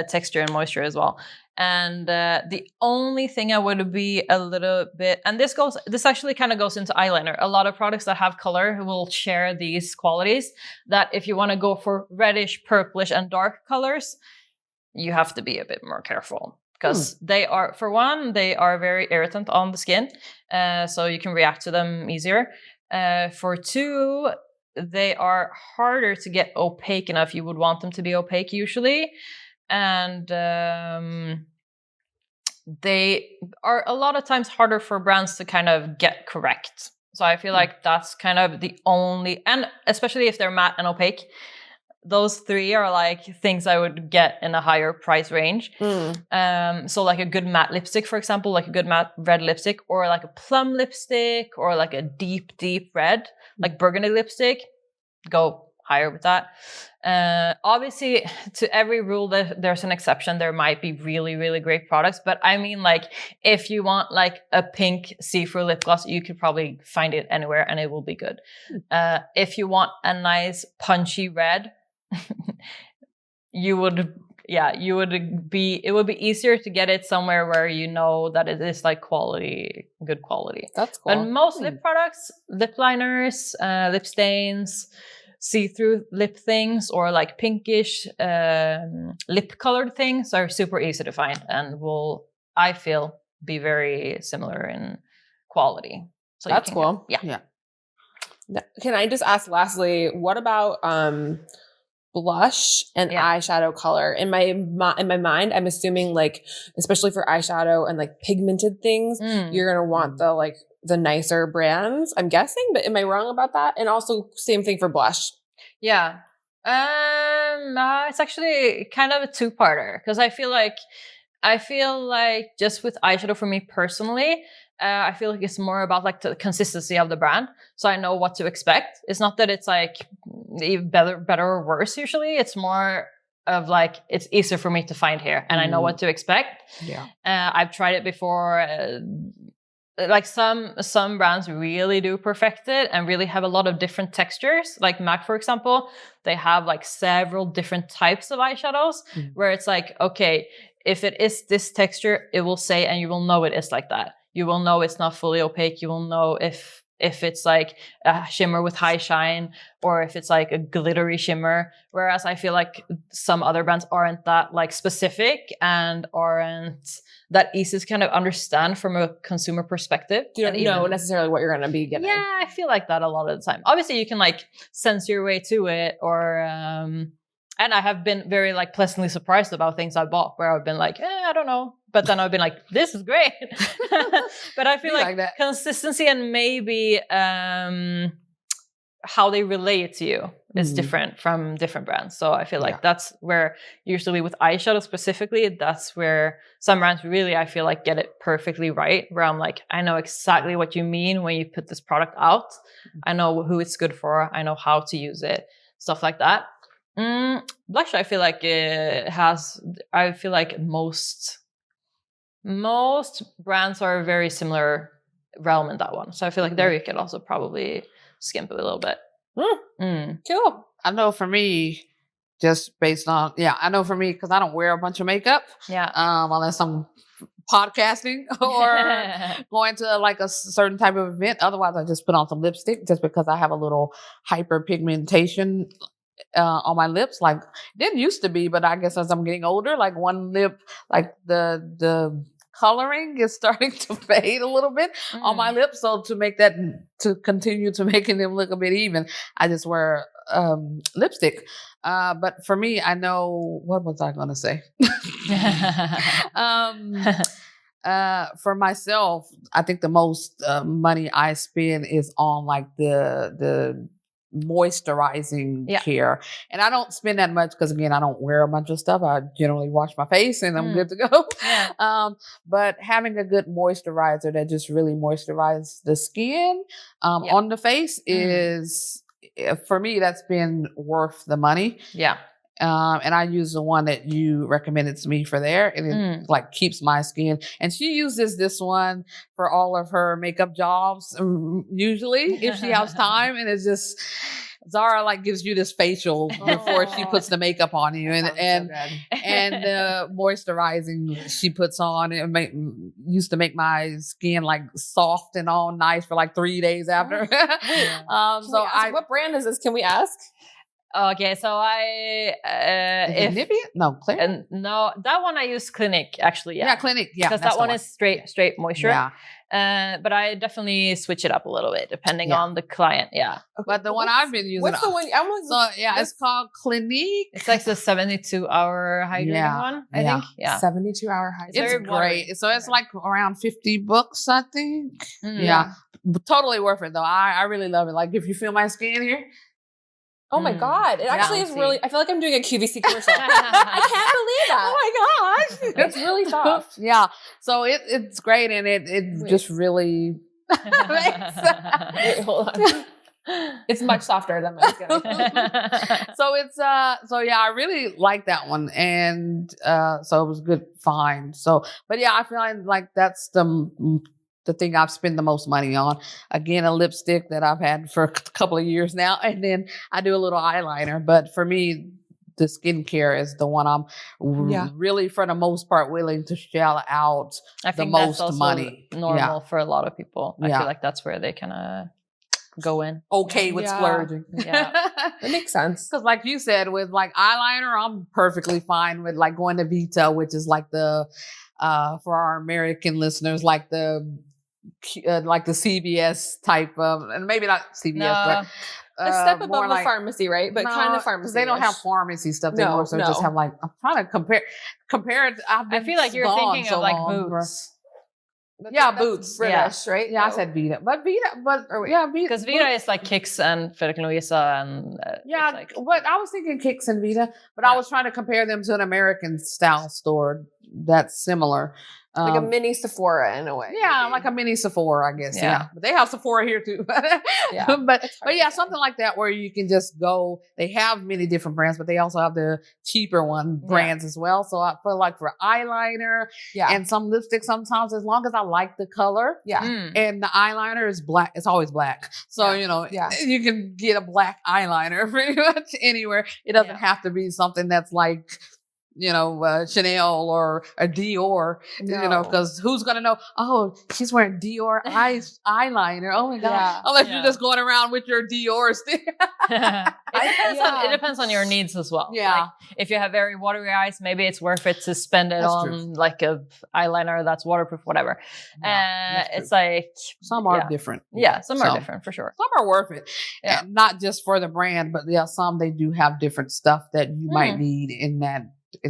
texture and moisture as well. And the only thing I would be a little bit, and this actually kind of goes into eyeliner. A lot of products that have color will share these qualities, that if you want to go for reddish, purplish, and dark colors, you have to be a bit more careful. Because they are very irritant on the skin, so you can react to them easier. For two, they are harder to get opaque enough. You would want them to be opaque usually, and they are a lot of times harder for brands to kind of get correct. So I feel like that's kind of the only, and especially if they're matte and opaque, those three are like things I would get in a higher price range. So like a good matte lipstick, for example, like a good matte red lipstick, or like a plum lipstick, or like a deep red, like burgundy lipstick, go higher with that. Obviously, to every rule, there's an exception. There might be really, really great products, but I mean, like, if you want like a pink see-through lip gloss, you could probably find it anywhere and it will be good. If you want a nice punchy red, you would yeah, it would be easier to get it somewhere where you know that it is like good quality. That's cool. But most lip products, lip liners, lip stains, see-through lip things, or like pinkish lip colored things are super easy to find and will, I feel, be very similar in quality. So that's cool. Yeah. Can I just ask lastly, what about blush and eyeshadow color? In my mind, I'm assuming like, especially for eyeshadow and like pigmented things, you're gonna want the nicer brands, I'm guessing, but am I wrong about that? And also same thing for blush. Yeah. It's actually kind of a two-parter, because I feel like just with eyeshadow for me personally, I feel like it's more about like the consistency of the brand. So I know what to expect. It's not that it's like better or worse usually. It's more of like, it's easier for me to find here and I know what to expect. Yeah. I've tried it before. Like some brands really do perfect it and really have a lot of different textures. Like MAC, for example, they have like several different types of eyeshadows where it's like, okay, if it is this texture, it will say, and you will know it is like that. You will know it's not fully opaque. You will know if it's like a shimmer with high shine or if it's like a glittery shimmer. Whereas I feel like some other brands aren't that like specific and aren't that easy to kind of understand from a consumer perspective. You don't know necessarily what you're going to be getting. Yeah, I feel like that a lot of the time. Obviously, you can like sense your way to it, or and I have been very like pleasantly surprised about things I bought where I've been like, I don't know. But then I've been like, this is great. But I feel like consistency and maybe how they relate to you is different from different brands. So I feel like that's where usually with eyeshadow specifically, that's where some brands really, I feel like, get it perfectly right. Where I'm like, I know exactly what you mean when you put this product out. I know who it's good for. I know how to use it. Stuff like that. Blush, I feel like it has, I feel like most brands are a very similar realm in that one. So I feel like there you could also probably skimp a little bit. Cool. I know for me, just based on, I know for me, because I don't wear a bunch of makeup. Yeah. Unless I'm podcasting or going to like a certain type of event. Otherwise, I just put on some lipstick just because I have a little hyperpigmentation on my lips. Like it didn't used to be, but I guess as I'm getting older, like one lip, like the coloring is starting to fade a little bit on my lips. So to continue to making them look a bit even, I just wear lipstick. But for me, I know, what was I going to say? For myself, I think the most money I spend is on like the moisturizing care. And I don't spend that much because, again, I don't wear a bunch of stuff. I generally wash my face and I'm good to go. But having a good moisturizer that just really moisturizes the skin on the face is, for me, that's been worth the money. Yeah. And I use the one that you recommended to me for there, and it like keeps my skin. And she uses this one for all of her makeup jobs, usually if she has time. And it's just, Zahra like gives you this facial before she puts the makeup on you, and the moisturizing she puts on it used to make my skin like soft and all nice for like 3 days after. What brand is this? Can we ask? Okay, so Nivea? No, Clinique? No, that one I use Clinique actually. Yeah, Clinique. Yeah, because that one is straight moisture. Yeah. But I definitely switch it up a little bit depending on the client. Yeah. Okay, but the one I've been using. What's the one? It's called Clinique. It's like the 72-hour hydrating one. I think. Yeah. 72-hour hydrating. It's great. So it's like around $50, I think. Yeah, totally worth it though. I really love it. Like if you feel my skin here. Oh my God. It actually is really, I feel like I'm doing a QVC commercial. I can't believe that. Oh my gosh. It's really soft. Yeah. So it's great. And it just really makes Wait, hold on. It's much softer than my skin. So I really like that one. And so it was a good find. So, but yeah, I feel like that's the thing I've spent the most money on. Again, a lipstick that I've had for a couple of years now. And then I do a little eyeliner. But for me, the skincare is the one I'm really, for the most part, willing to shell out I the think that's most also money. normal for a lot of people. I Yeah. feel like that's where they kind of go in. Okay with splurging. Yeah. That makes sense. Because like you said, with like eyeliner, I'm perfectly fine with like going to Vita, which is like the, for our American listeners, like the CVS type of, and maybe not CVS, but a step more above like a pharmacy, right? But kind of pharmacy. They don't have pharmacy stuff. They more so just have like, I'm trying to compare it. I feel like you're thinking of like Boots. Yeah, Boots. British, right? Yeah, I said Vita. But Vita. Because Vita is like Kicks and Frederick Louisa and... but I was thinking Kicks and Vita, but I was trying to compare them to an American style store that's similar. Like a mini Sephora in a way. Yeah, like a mini Sephora, I guess. Yeah. But they have Sephora here too. Yeah. But yeah, something like that where you can just go. They have many different brands, but they also have the cheaper brands as well. So I feel like for eyeliner and some lipstick, sometimes as long as I like the color and the eyeliner is black, it's always black. So, you can get a black eyeliner pretty much anywhere. It doesn't have to be something that's like, Chanel or a Dior, because who's going to know, oh, she's wearing Dior eyeliner. Oh my God. Yeah. Unless you're just going around with your Dior stick. It depends on your needs as well. Yeah. Like, if you have very watery eyes, maybe it's worth it to spend it on like a eyeliner that's waterproof, whatever. It's like some are different. Yeah, some are different for sure. Some are worth it. Yeah. And not just for the brand, but some they do have different stuff that you might need in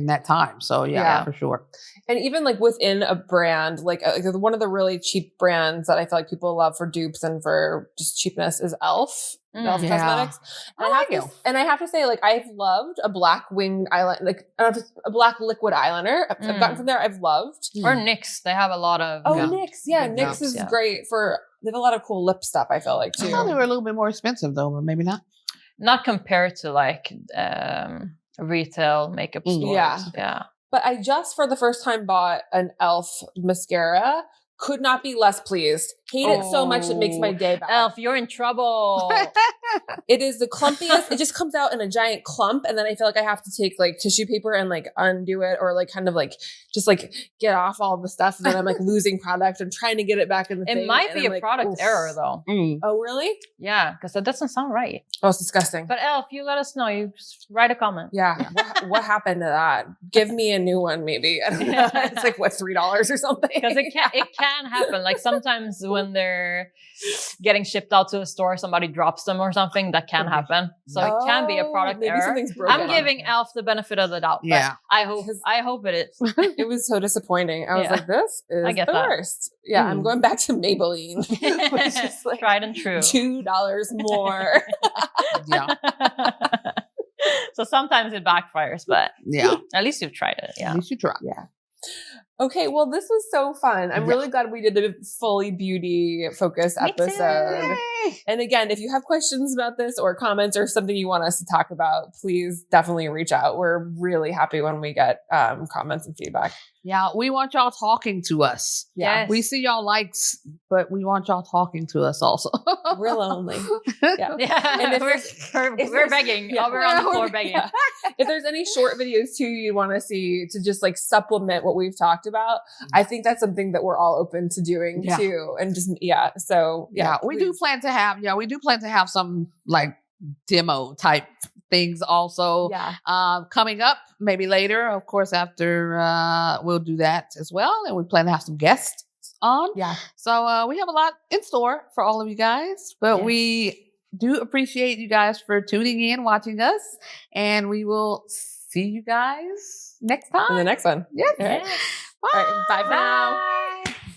that time. So for sure. And even like within a brand, like one of the really cheap brands that I feel like people love for dupes and for just cheapness is Elf. Elf Cosmetics. And I have to say, like, I've loved a black winged eyeliner, like a black liquid eyeliner. I've gotten from there. I've loved. Or NYX. They have a lot of. NYX. Yeah, NYX is great for. They have a lot of cool lip stuff. I feel like too. I thought they were a little bit more expensive though, but maybe not. Not compared to like retail makeup stores. Yeah. But I just for the first time bought an Elf mascara. Could not be less pleased. Hate it so much it makes my day bad. Elf, you're in trouble. It is the clumpiest. It just comes out in a giant clump, and then I feel like I have to take like tissue paper and like undo it, or like kind of like just like get off all the stuff, and then I'm like losing product and trying to get it back in the thing. It might be a product error though. Oh really? Yeah, because that doesn't sound right. Oh, it's disgusting. But Elf, you let us know. You just write a comment. Yeah. What happened to that? Give me a new one, maybe. I don't know. It's like what, $3 or something? Because it can happen. Like sometimes when they're getting shipped out to a store, somebody drops them or something. That can happen. So it can be a product error. I'm giving Elf the benefit of the doubt. But I hope it is. It was so disappointing. I was like, this is the worst. Yeah, I'm going back to Maybelline. Which is like tried and true. $2 more. Yeah. So sometimes it backfires, but at least you've tried it. Yeah. At least you tried. Yeah. Okay, well, this was so fun. I'm really glad we did a fully beauty focused episode. And again, if you have questions about this or comments or something you want us to talk about, please definitely reach out. We're really happy when we get comments and feedback. Yeah, we want y'all talking to us. Yeah. Yes. We see y'all likes, but we want y'all talking to us also. We're lonely. Yeah. And if we're begging. Yeah. We're on the floor begging. Yeah. If there's any short videos too you want to see to just like supplement what we've talked about, I think that's something that we're all open to doing too. And just, so we do plan to have some like demo type things also coming up maybe later, of course, after we'll do that as well, and we plan to have some guests on. So we have a lot in store for all of you guys, but we do appreciate you guys for tuning in, watching us, and we will see you guys next time in the next one. Yes. All right. Bye for now.